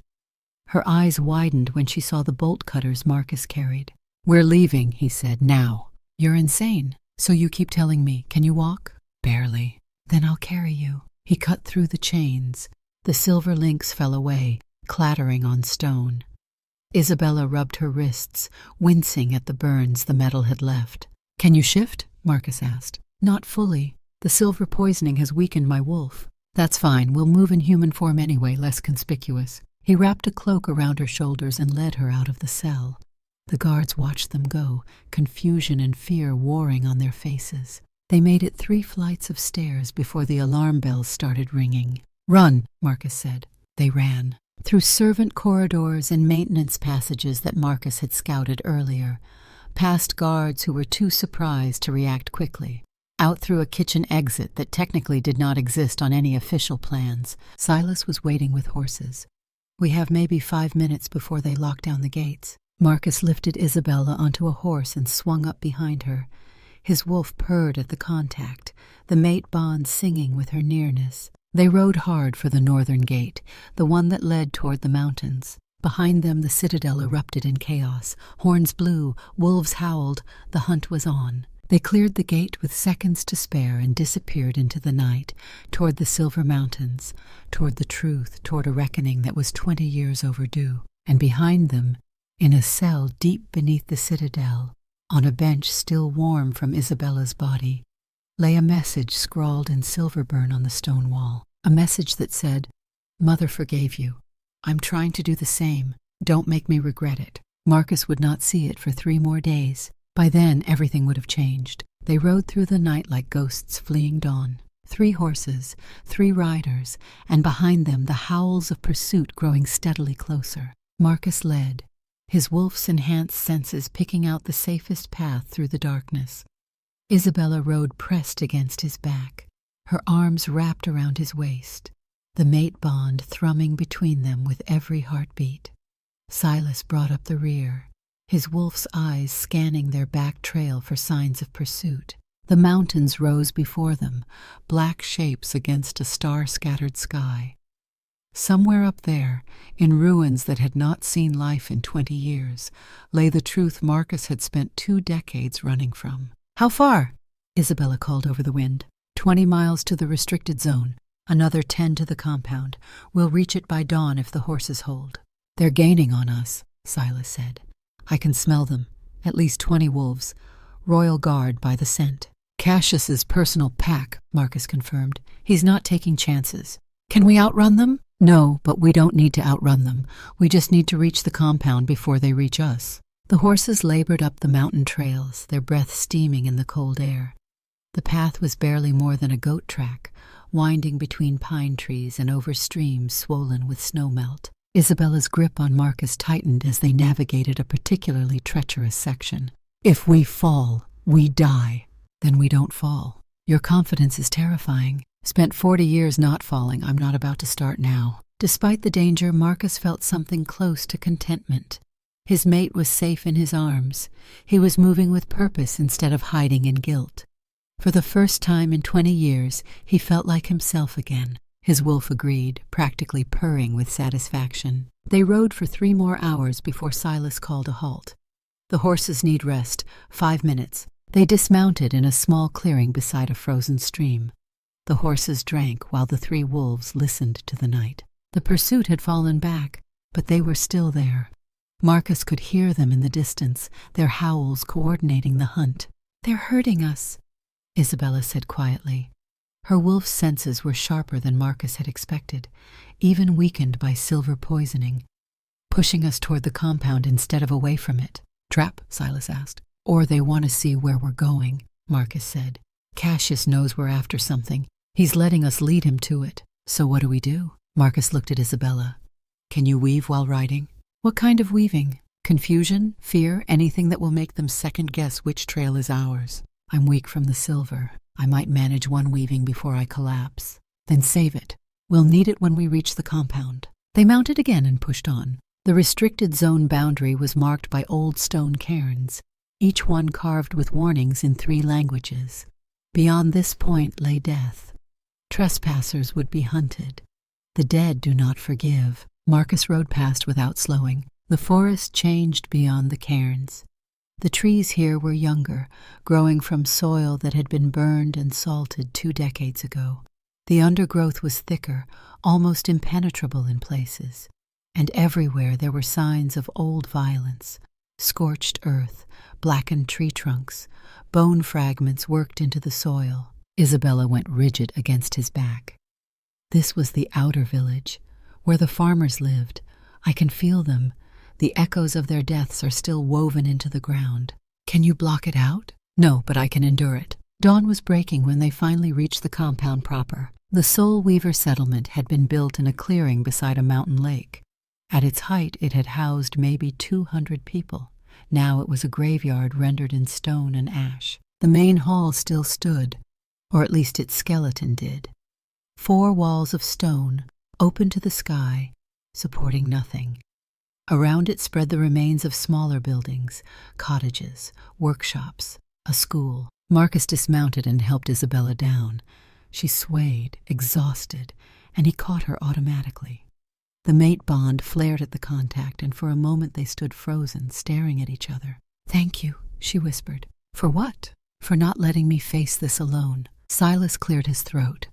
Her eyes widened when she saw the bolt cutters Marcus carried. We're leaving, he said, now. You're insane. So you keep telling me, can you walk? Barely. Then I'll carry you. He cut through the chains. The silver links fell away, clattering on stone. Isabella rubbed her wrists, wincing at the burns the metal had left. Can you shift? Marcus asked. Not fully. The silver poisoning has weakened my wolf. That's fine. We'll move in human form anyway, less conspicuous. He wrapped a cloak around her shoulders and led her out of the cell. The guards watched them go, confusion and fear warring on their faces. They made it 3 flights of stairs before the alarm bells started ringing. Run, Marcus said. They ran. Through servant corridors and maintenance passages that Marcus had scouted earlier, past guards who were too surprised to react quickly, out through a kitchen exit that technically did not exist on any official plans. Silas was waiting with horses. We have maybe 5 minutes before they lock down the gates. Marcus lifted Isabella onto a horse and swung up behind her. His wolf purred at the contact, the mate bond singing with her nearness. They rode hard for the northern gate, the one that led toward the mountains. Behind them the citadel erupted in chaos. Horns blew, wolves howled, the hunt was on. They cleared the gate with seconds to spare and disappeared into the night, toward the Silver Mountains, toward the truth, toward a reckoning that was 20 years overdue. And behind them, in a cell deep beneath the citadel, on a bench still warm from Isabella's body, lay a message scrawled in silver burn on the stone wall. A message that said, Mother forgave you. I'm trying to do the same. Don't make me regret it. Marcus would not see it for 3 more days. By then, everything would have changed. They rode through the night like ghosts fleeing dawn. 3 horses, 3 riders, and behind them the howls of pursuit growing steadily closer. Marcus led, his wolf's enhanced senses picking out the safest path through the darkness. Isabella rode pressed against his back, her arms wrapped around his waist, the mate bond thrumming between them with every heartbeat. Silas brought up the rear, his wolf's eyes scanning their back trail for signs of pursuit. The mountains rose before them, black shapes against a star-scattered sky. Somewhere up there, in ruins that had not seen life in 20 years, lay the truth Marcus had spent 2 decades running from. How far? Isabella called over the wind. 20 miles to the restricted zone, another 10 to the compound. We'll reach it by dawn if the horses hold. They're gaining on us, Silas said. I can smell them, at least 20 wolves, royal guard by the scent. Cassius's personal pack, Marcus confirmed. He's not taking chances. Can we outrun them? No, but we don't need to outrun them. We just need to reach the compound before they reach us. The horses labored up the mountain trails, their breath steaming in the cold air. The path was barely more than a goat track, winding between pine trees and over streams swollen with snowmelt. Isabella's grip on Marcus tightened as they navigated a particularly treacherous section. If we fall, we die. Then we don't fall. Your confidence is terrifying. Spent 40 years not falling. I'm not about to start now. Despite the danger, Marcus felt something close to contentment. His mate was safe in his arms. He was moving with purpose instead of hiding in guilt. For the first time in 20 years, he felt like himself again. His wolf agreed, practically purring with satisfaction. They rode for 3 more hours before Silas called a halt. The horses need rest. 5 minutes. They dismounted in a small clearing beside a frozen stream. The horses drank while the 3 wolves listened to the night. The pursuit had fallen back, but they were still there. Marcus could hear them in the distance, their howls coordinating the hunt. "They're hurting us," Isabella said quietly. Her wolf's senses were sharper than Marcus had expected, even weakened by silver poisoning. "Pushing us toward the compound instead of away from it." "Trap?" Silas asked. "Or they want to see where we're going," Marcus said. "Cassius knows we're after something. He's letting us lead him to it. So what do we do?" Marcus looked at Isabella. "Can you weave while riding?" "What kind of weaving? Confusion? Fear? Anything that will make them second-guess which trail is ours?" "I'm weak from the silver. I might manage one weaving before I collapse." "Then save it. We'll need it when we reach the compound." They mounted again and pushed on. The restricted zone boundary was marked by old stone cairns, each one carved with warnings in 3 languages. Beyond this point lay death. Trespassers would be hunted. The dead do not forgive. Marcus rode past without slowing. The forest changed beyond the cairns. The trees here were younger, growing from soil that had been burned and salted 2 decades ago. The undergrowth was thicker, almost impenetrable in places, and everywhere there were signs of old violence: scorched earth, blackened tree trunks, bone fragments worked into the soil. Isabella went rigid against his back. This was the outer village, where the farmers lived. I can feel them. The echoes of their deaths are still woven into the ground. "Can you block it out?" "No, but I can endure it." Dawn was breaking when they finally reached the compound proper. The Soulweaver settlement had been built in a clearing beside a mountain lake. At its height, it had housed maybe 200 people. Now it was a graveyard rendered in stone and ash. The main hall still stood, or at least its skeleton did. 4 walls of stone, open to the sky, supporting nothing. Around it spread the remains of smaller buildings, cottages, workshops, a school. Marcus dismounted and helped Isabella down. She swayed, exhausted, and he caught her automatically. The mate bond flared at the contact, and for a moment they stood frozen, staring at each other. "Thank you," she whispered. "For what?" "For not letting me face this alone." Silas cleared his throat.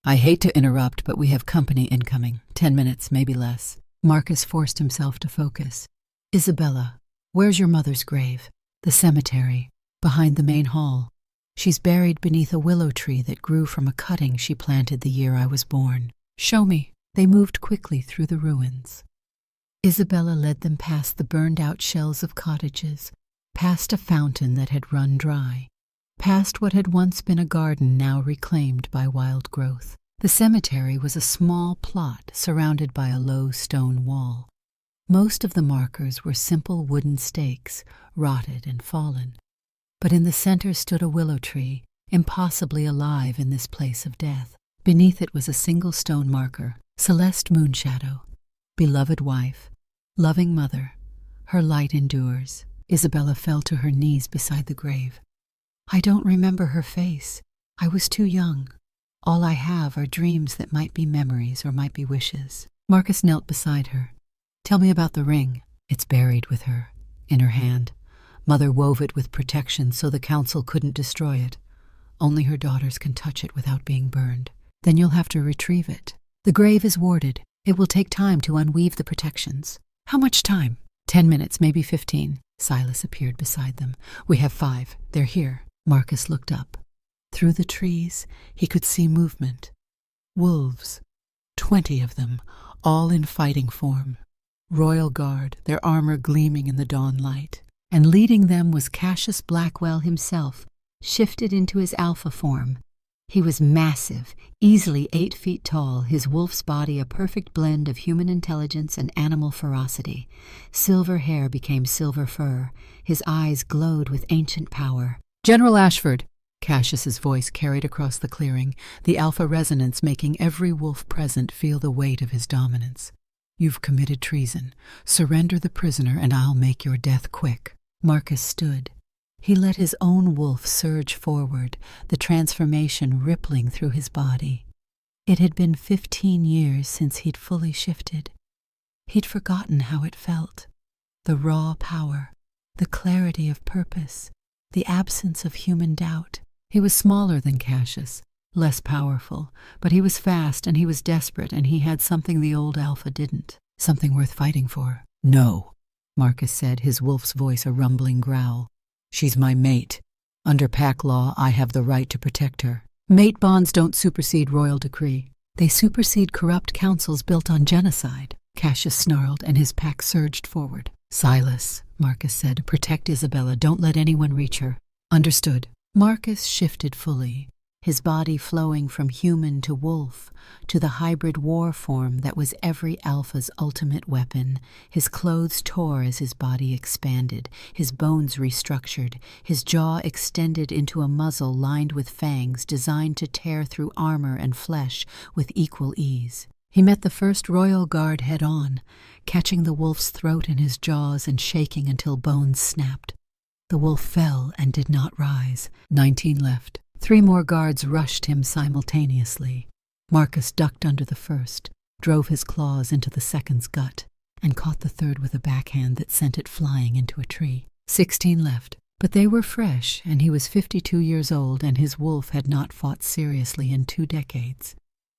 "I hate to interrupt, but we have company incoming. 10 minutes, maybe less." Marcus forced himself to focus. "Isabella, where's your mother's grave?" "The cemetery, behind the main hall. She's buried beneath a willow tree that grew from a cutting she planted the year I was born." "Show me." They moved quickly through the ruins. Isabella led them past the burned-out shells of cottages, past a fountain that had run dry, past what had once been a garden now reclaimed by wild growth. The cemetery was a small plot surrounded by a low stone wall. Most of the markers were simple wooden stakes, rotted and fallen. But in the center stood a willow tree, impossibly alive in this place of death. Beneath it was a single stone marker: Celeste Moonshadow, beloved wife, loving mother, her light endures. Isabella fell to her knees beside the grave. "I don't remember her face. I was too young. All I have are dreams that might be memories or might be wishes." Marcus knelt beside her. "Tell me about the ring." "It's buried with her, in her hand. Mother wove it with protection so the council couldn't destroy it. Only her daughters can touch it without being burned." "Then you'll have to retrieve it." "The grave is warded. It will take time to unweave the protections." "How much time?" 10 minutes, maybe 15. Silas appeared beside them. "We have 5. They're here." Marcus looked up. Through the trees, he could see movement. Wolves, 20 of them, all in fighting form. Royal Guard, their armor gleaming in the dawn light. And leading them was Cassius Blackwell himself, shifted into his alpha form. He was massive, easily 8 feet tall, his wolf's body a perfect blend of human intelligence and animal ferocity. Silver hair became silver fur. His eyes glowed with ancient power. "General Ashford!" Cassius's voice carried across the clearing, the alpha resonance making every wolf present feel the weight of his dominance. "You've committed treason. Surrender the prisoner and I'll make your death quick." Marcus stood. He let his own wolf surge forward, the transformation rippling through his body. It had been 15 years since he'd fully shifted. He'd forgotten how it felt. The raw power, the clarity of purpose, the absence of human doubt. He was smaller than Cassius, less powerful, but he was fast and he was desperate and he had something the old alpha didn't, something worth fighting for. "No," Marcus said, his wolf's voice a rumbling growl. "She's my mate. Under pack law, I have the right to protect her. Mate bonds don't supersede royal decree. They supersede corrupt councils built on genocide." Cassius snarled and his pack surged forward. "Silas," Marcus said, "protect Isabella. Don't let anyone reach her." "Understood." Marcus shifted fully, his body flowing from human to wolf, to the hybrid war form that was every alpha's ultimate weapon. His clothes tore as his body expanded, his bones restructured, his jaw extended into a muzzle lined with fangs designed to tear through armor and flesh with equal ease. He met the first royal guard head-on, catching the wolf's throat in his jaws and shaking until bones snapped. The wolf fell and did not rise. 19 left. 3 more guards rushed him simultaneously. Marcus ducked under the first, drove his claws into the second's gut, and caught the third with a backhand that sent it flying into a tree. 16 left. But they were fresh, and he was 52 years old, and his wolf had not fought seriously in 2 decades.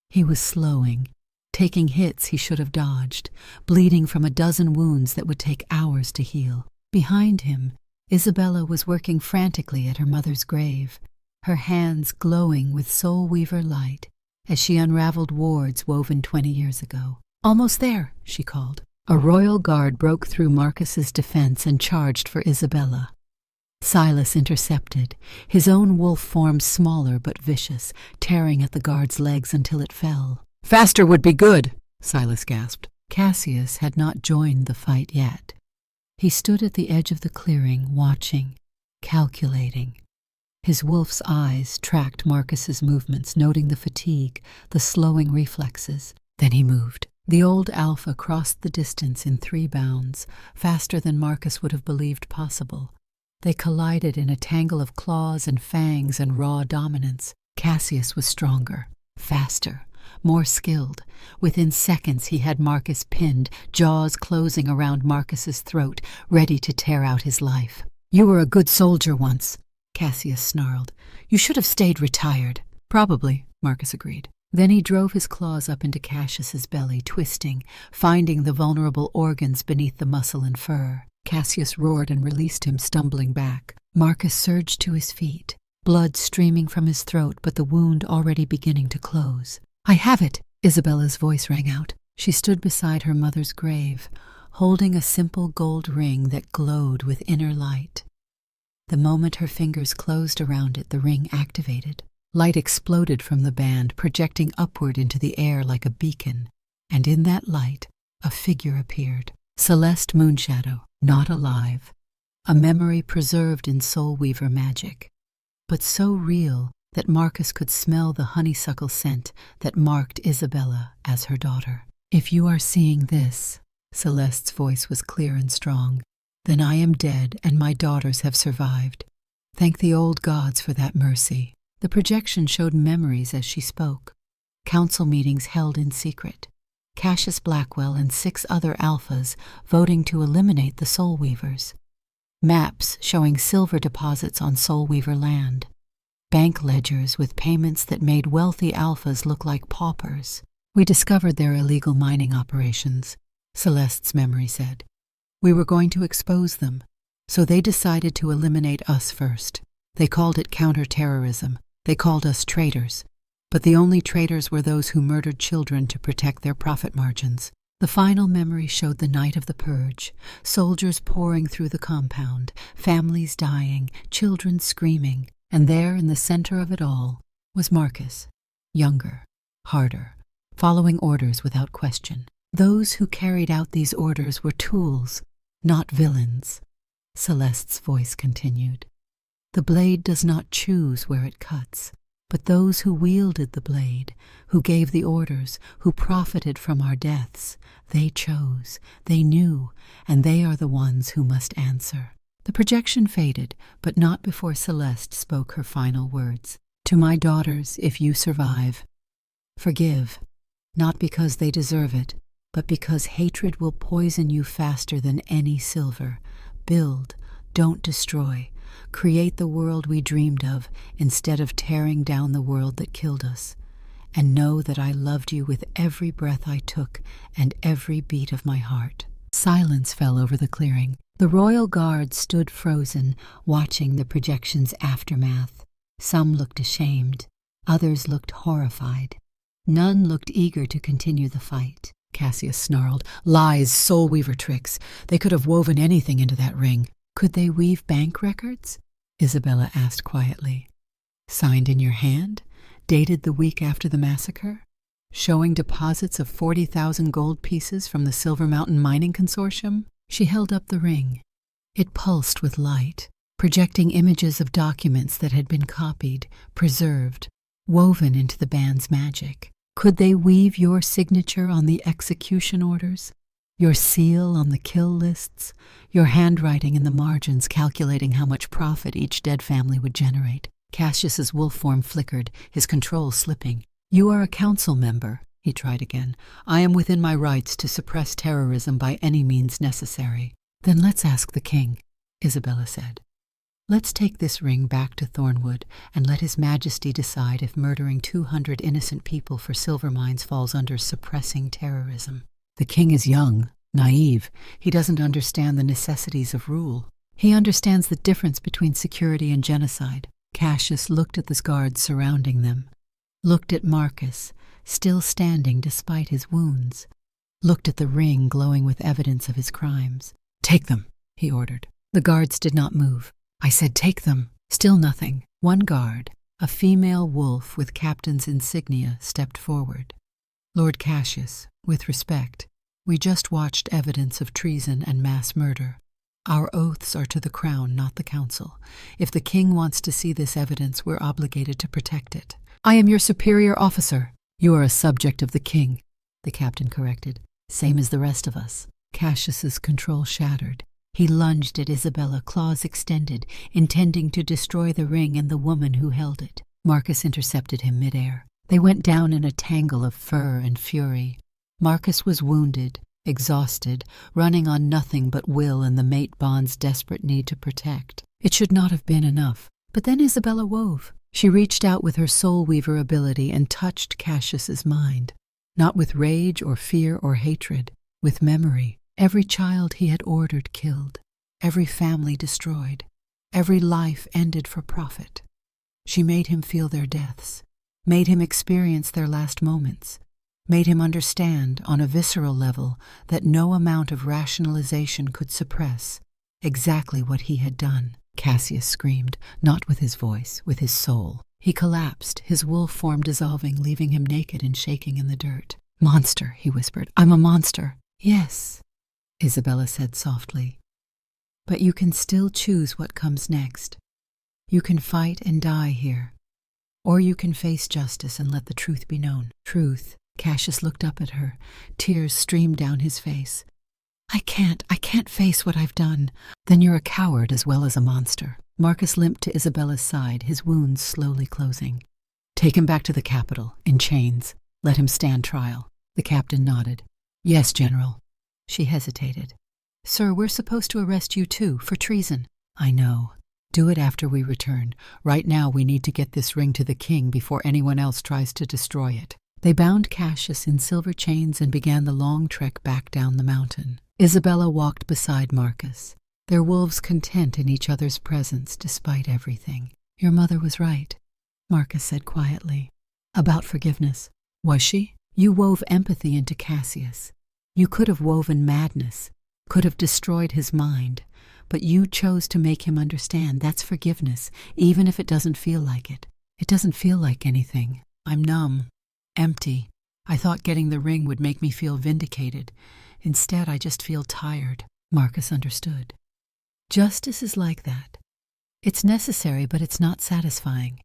He was slowing, taking hits he should have dodged, bleeding from a dozen wounds that would take hours to heal. Behind him, Isabella was working frantically at her mother's grave, her hands glowing with Soulweaver light as she unraveled wards woven 20 years ago. "Almost there," she called. A royal guard broke through Marcus's defense and charged for Isabella. Silas intercepted, his own wolf form smaller but vicious, tearing at the guard's legs until it fell. "Faster would be good," Silas gasped. Cassius had not joined the fight yet. He stood at the edge of the clearing, watching, calculating. His wolf's eyes tracked Marcus's movements, noting the fatigue, the slowing reflexes. Then he moved. The old alpha crossed the distance in 3 bounds, faster than Marcus would have believed possible. They collided in a tangle of claws and fangs and raw dominance. Cassius was stronger, faster, more skilled. Within seconds he had Marcus pinned, jaws closing around Marcus's throat, ready to tear out his life. "You were a good soldier once," Cassius snarled. "You should have stayed retired." "Probably," Marcus agreed. Then he drove his claws up into Cassius's belly, twisting, finding the vulnerable organs beneath the muscle and fur. Cassius roared and released him, stumbling back. Marcus surged to his feet, blood streaming from his throat, but the wound already beginning to close. "I have it!" Isabella's voice rang out. She stood beside her mother's grave, holding a simple gold ring that glowed with inner light. The moment her fingers closed around it, the ring activated. Light exploded from the band, projecting upward into the air like a beacon, and in that light, a figure appeared. Celeste Moonshadow, not alive, a memory preserved in Soulweaver magic, but so real that Marcus could smell the honeysuckle scent that marked Isabella as her daughter. "If you are seeing this," Celeste's voice was clear and strong, "then I am dead and my daughters have survived. Thank the old gods for that mercy." The projection showed memories as she spoke. Council meetings held in secret. Cassius Blackwell and 6 other alphas voting to eliminate the Soulweavers. Maps showing silver deposits on Soulweaver land. Bank ledgers with payments that made wealthy alphas look like paupers. "We discovered their illegal mining operations," Celeste's memory said. "We were going to expose them, so they decided to eliminate us first. They called it counterterrorism. They called us traitors. But the only traitors were those who murdered children to protect their profit margins." The final memory showed the night of the purge, soldiers pouring through the compound, families dying, children screaming, and there in the center of it all was Marcus, younger, harder, following orders without question. Those who carried out these orders were tools, not villains. Celeste's voice continued. "The blade does not choose where it cuts, but those who wielded the blade, who gave the orders, who profited from our deaths, they chose, they knew, and they are the ones who must answer." The projection faded, but not before Celeste spoke her final words. "To my daughters, if you survive, forgive, not because they deserve it, but because hatred will poison you faster than any silver. Build, don't destroy. create the world we dreamed of instead of tearing down the world that killed us, and know that I loved you with every breath I took and every beat of my heart." Silence fell over the clearing. The royal guard stood frozen, watching the projection's aftermath. Some looked ashamed, others looked horrified. None looked eager to continue the fight. Cassius snarled. "Lies, Soulweaver tricks. They could have woven anything into that ring." "Could they weave bank records?" Isabella asked quietly. "Signed in your hand? Dated the week after the massacre? Showing deposits of 40,000 gold pieces from the Silver Mountain Mining Consortium?" She held up the ring. It pulsed with light, projecting images of documents that had been copied, preserved, woven into the band's magic. "Could they weave your signature on the execution orders? Your seal on the kill lists? Your handwriting in the margins calculating how much profit each dead family would generate?" Cassius's wolf form flickered, his control slipping. "You are a council member," he tried again. "I am within my rights to suppress terrorism by any means necessary." "Then let's ask the king," Isabella said. "Let's take this ring back to Thornwood and let His Majesty decide if murdering 200 innocent people for silver mines falls under suppressing terrorism. The king is young, naive. He doesn't understand the necessities of rule. He understands the difference between security and genocide." Cassius looked at the guards surrounding them, looked at Marcus, still standing despite his wounds, looked at the ring glowing with evidence of his crimes. "Take them," he ordered. The guards did not move. "I said take them." Still nothing. One guard, a female wolf with captain's insignia, stepped forward. "Lord Cassius, with respect, we just watched evidence of treason and mass murder. Our oaths are to the crown, not the council. If the king wants to see this evidence, we're obligated to protect it." "I am your superior officer." "You are a subject of the king," the captain corrected. "Same as the rest of us." Cassius's control shattered. He lunged at Isabella, claws extended, intending to destroy the ring and the woman who held it. Marcus intercepted him midair. They went down in a tangle of fur and fury. Marcus was wounded, exhausted, running on nothing but will and the mate bond's desperate need to protect. It should not have been enough. But then Isabella wove. She reached out with her Soulweaver ability and touched Cassius's mind. Not with rage or fear or hatred, with memory. Every child he had ordered killed, every family destroyed, every life ended for profit. She made him feel their deaths, made him experience their last moments, made him understand on a visceral level that no amount of rationalization could suppress exactly what he had done. Cassius screamed, not with his voice, with his soul. He collapsed, his wolf form dissolving, leaving him naked and shaking in the dirt. "Monster," he whispered. "I'm a monster." "Yes," Isabella said softly. "But you can still choose what comes next. You can fight and die here. Or you can face justice and let the truth be known." "Truth." Cassius looked up at her. Tears streamed down his face. I can't face what I've done." "Then you're a coward as well as a monster." Marcus limped to Isabella's side, his wounds slowly closing. "Take him back to the capital, in chains. Let him stand trial." The captain nodded. "Yes, General." She hesitated. "Sir, we're supposed to arrest you too, for treason." "I know. Do it after we return. Right now we need to get this ring to the king before anyone else tries to destroy it." They bound Cassius in silver chains and began the long trek back down the mountain. Isabella walked beside Marcus, their wolves content in each other's presence despite everything. "Your mother was right," Marcus said quietly. "About forgiveness." "Was she?" "You wove empathy into Cassius. You could have woven madness, could have destroyed his mind, but you chose to make him understand that's forgiveness, even if it doesn't feel like it." "It doesn't feel like anything. I'm numb, empty. I thought getting the ring would make me feel vindicated. Instead, I just feel tired." Marcus understood. Justice is like that. It's necessary, but it's not satisfying.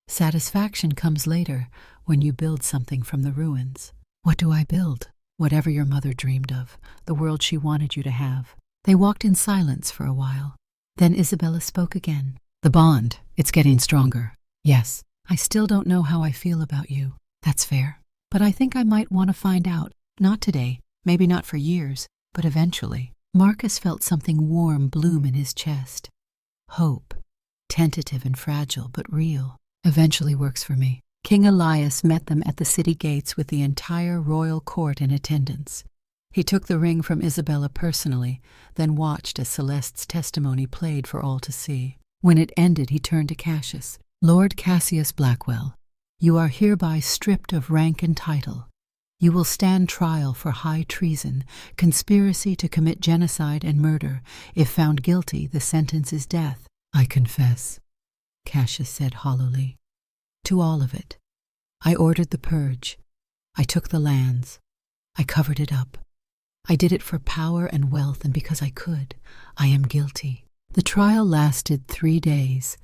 Satisfaction comes later, when you build something from the ruins. "What do I build?" "Whatever your mother dreamed of, the world she wanted you to have." They walked in silence for a while. Then Isabella spoke again. "The bond, it's getting stronger." "Yes." "I still don't know how I feel about you." "That's fair. But I think I might want to find out. Not today, maybe not for years, but eventually." Marcus felt something warm bloom in his chest. Hope. tentative and fragile, but real. Eventually works for me. King Elias met them at the city gates with the entire royal court in attendance. He took the ring from Isabella personally, then watched as Celeste's testimony played for all to see. When it ended, he turned to Cassius. Lord Cassius Blackwell, you are hereby stripped of rank and title. You will stand trial for high treason, conspiracy to commit genocide and murder. If found guilty, the sentence is death. I confess, Cassius said hollowly, to all of it. I ordered the purge. I took the lands. I covered it up. I did it for power and wealth, and because I could. I am guilty. The trial lasted 3 days.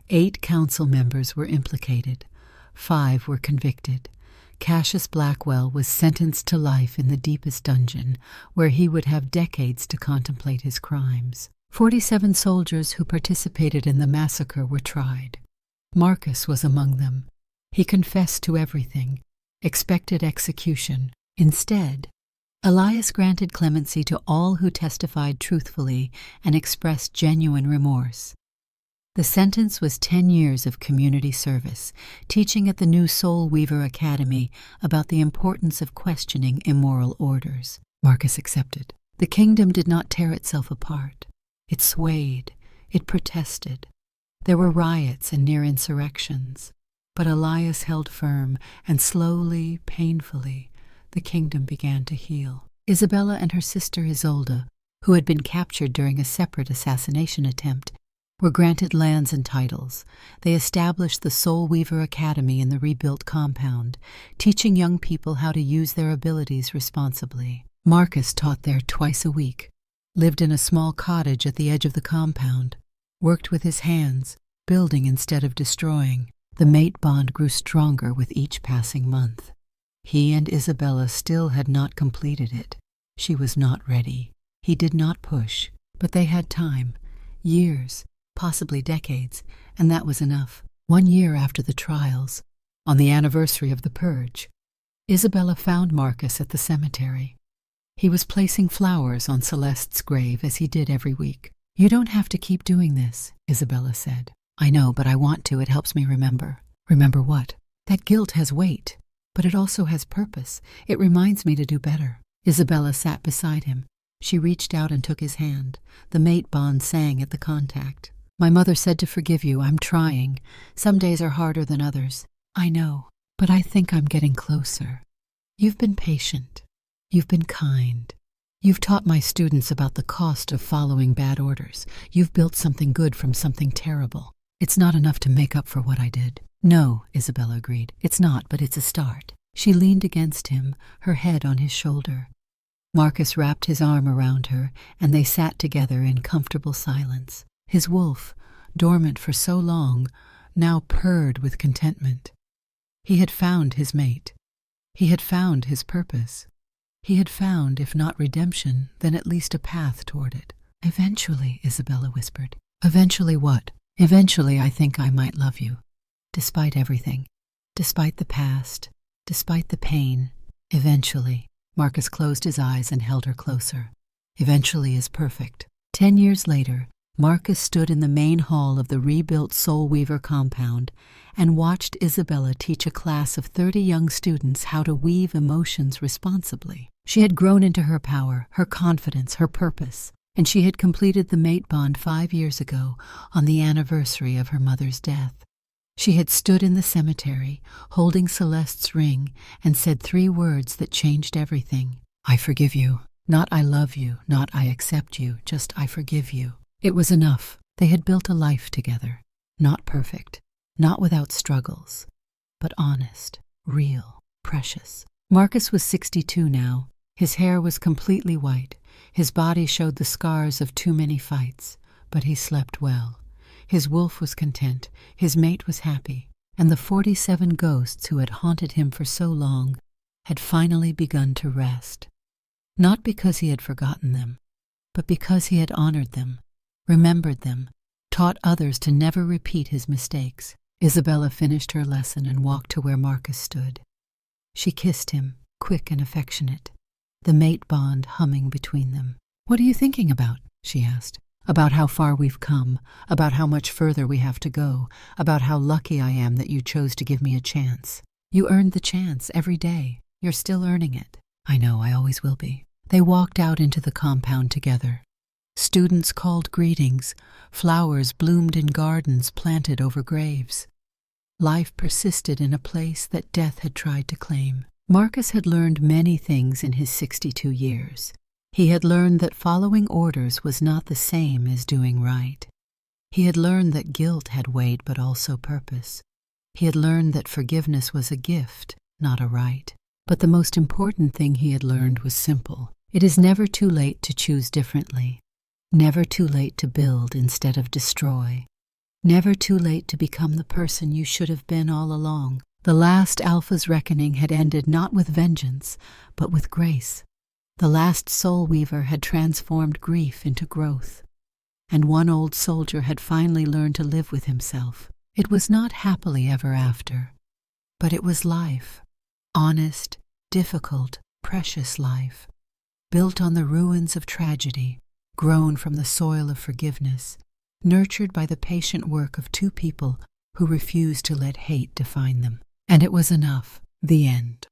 8 council members were implicated. 5 were convicted. Cassius Blackwell was sentenced to life in the deepest dungeon, where he would have decades to contemplate his crimes. 47 soldiers who participated in the massacre were tried. Marcus was among them. He confessed to everything, expected execution. Instead, Elias granted clemency to all who testified truthfully and expressed genuine remorse. The sentence was 10 years of community service, teaching at the new Soulweaver Academy about the importance of questioning immoral orders. Marcus accepted. The kingdom did not tear itself apart. It swayed. It protested. There were riots and near insurrections. But Elias held firm, and slowly, painfully, the kingdom began to heal. Isabella and her sister Isolde, who had been captured during a separate assassination attempt, were granted lands and titles. They established the Soulweaver Academy in the rebuilt compound, teaching young people how to use their abilities responsibly. Marcus taught there twice a week, lived in a small cottage at the edge of the compound, worked with his hands, building instead of destroying. The mate bond grew stronger with each passing month. He and Isabella still had not completed it. She was not ready. He did not push, but they had time, years, possibly decades, and that was enough. 1 year after the trials, on the anniversary of the purge, Isabella found Marcus at the cemetery. He was placing flowers on Celeste's grave as he did every week. You don't have to keep doing this, Isabella said. I know, but I want to. It helps me remember. Remember what? That guilt has weight, but it also has purpose. It reminds me to do better. Isabella sat beside him. She reached out and took his hand. The mate bond sang at the contact. My mother said to forgive you. I'm trying. Some days are harder than others. I know, but I think I'm getting closer. You've been patient. You've been kind. You've taught my students about the cost of following bad orders. You've built something good from something terrible. It's not enough to make up for what I did. No, Isabella agreed. It's not, but it's a start. She leaned against him, her head on his shoulder. Marcus wrapped his arm around her, and they sat together in comfortable silence. His wolf, dormant for so long, now purred with contentment. He had found his mate. He had found his purpose. He had found, if not redemption, then at least a path toward it. Eventually, Isabella whispered. Eventually what? Eventually I think I might love you. Despite everything. Despite the past. Despite the pain. Eventually. Marcus closed his eyes and held her closer. Eventually is perfect. 10 years later, Marcus stood in the main hall of the rebuilt Soulweaver compound and watched Isabella teach a class of 30 young students how to weave emotions responsibly. She had grown into her power, her confidence, her purpose, and she had completed the mate bond 5 years ago on the anniversary of her mother's death. She had stood in the cemetery, holding Celeste's ring, and said 3 words that changed everything. I forgive you. Not I love you, not I accept you, just I forgive you. It was enough. They had built a life together. Not perfect, not without struggles, but honest, real, precious. Marcus was 62 now. His hair was completely white. His body showed the scars of too many fights, but he slept well. His wolf was content, his mate was happy, and the 47 ghosts who had haunted him for so long had finally begun to rest. Not because he had forgotten them, but because he had honored them, remembered them, taught others to never repeat his mistakes. Isabella finished her lesson and walked to where Marcus stood. She kissed him, quick and affectionate, the mate bond humming between them. What are you thinking about? She asked. about how far we've come, about how much further we have to go, about how lucky I am that you chose to give me a chance. You earned the chance every day. You're still earning it. I know, I always will be. They walked out into the compound together. Students called greetings. Flowers bloomed in gardens planted over graves. Life persisted in a place that death had tried to claim. Marcus had learned many things in his 62 years. He had learned that following orders was not the same as doing right. He had learned that guilt had weight but also purpose. He had learned that forgiveness was a gift, not a right. But the most important thing he had learned was simple. It is never too late to choose differently. Never too late to build instead of destroy. Never too late to become the person you should have been all along. The last Alpha's reckoning had ended not with vengeance, but with grace. The last Soulweaver had transformed grief into growth. And one old soldier had finally learned to live with himself. It was not happily ever after, but it was life. Honest, difficult, precious life. Built on the ruins of tragedy, grown from the soil of forgiveness, nurtured by the patient work of two people who refused to let hate define them. And it was enough. The end.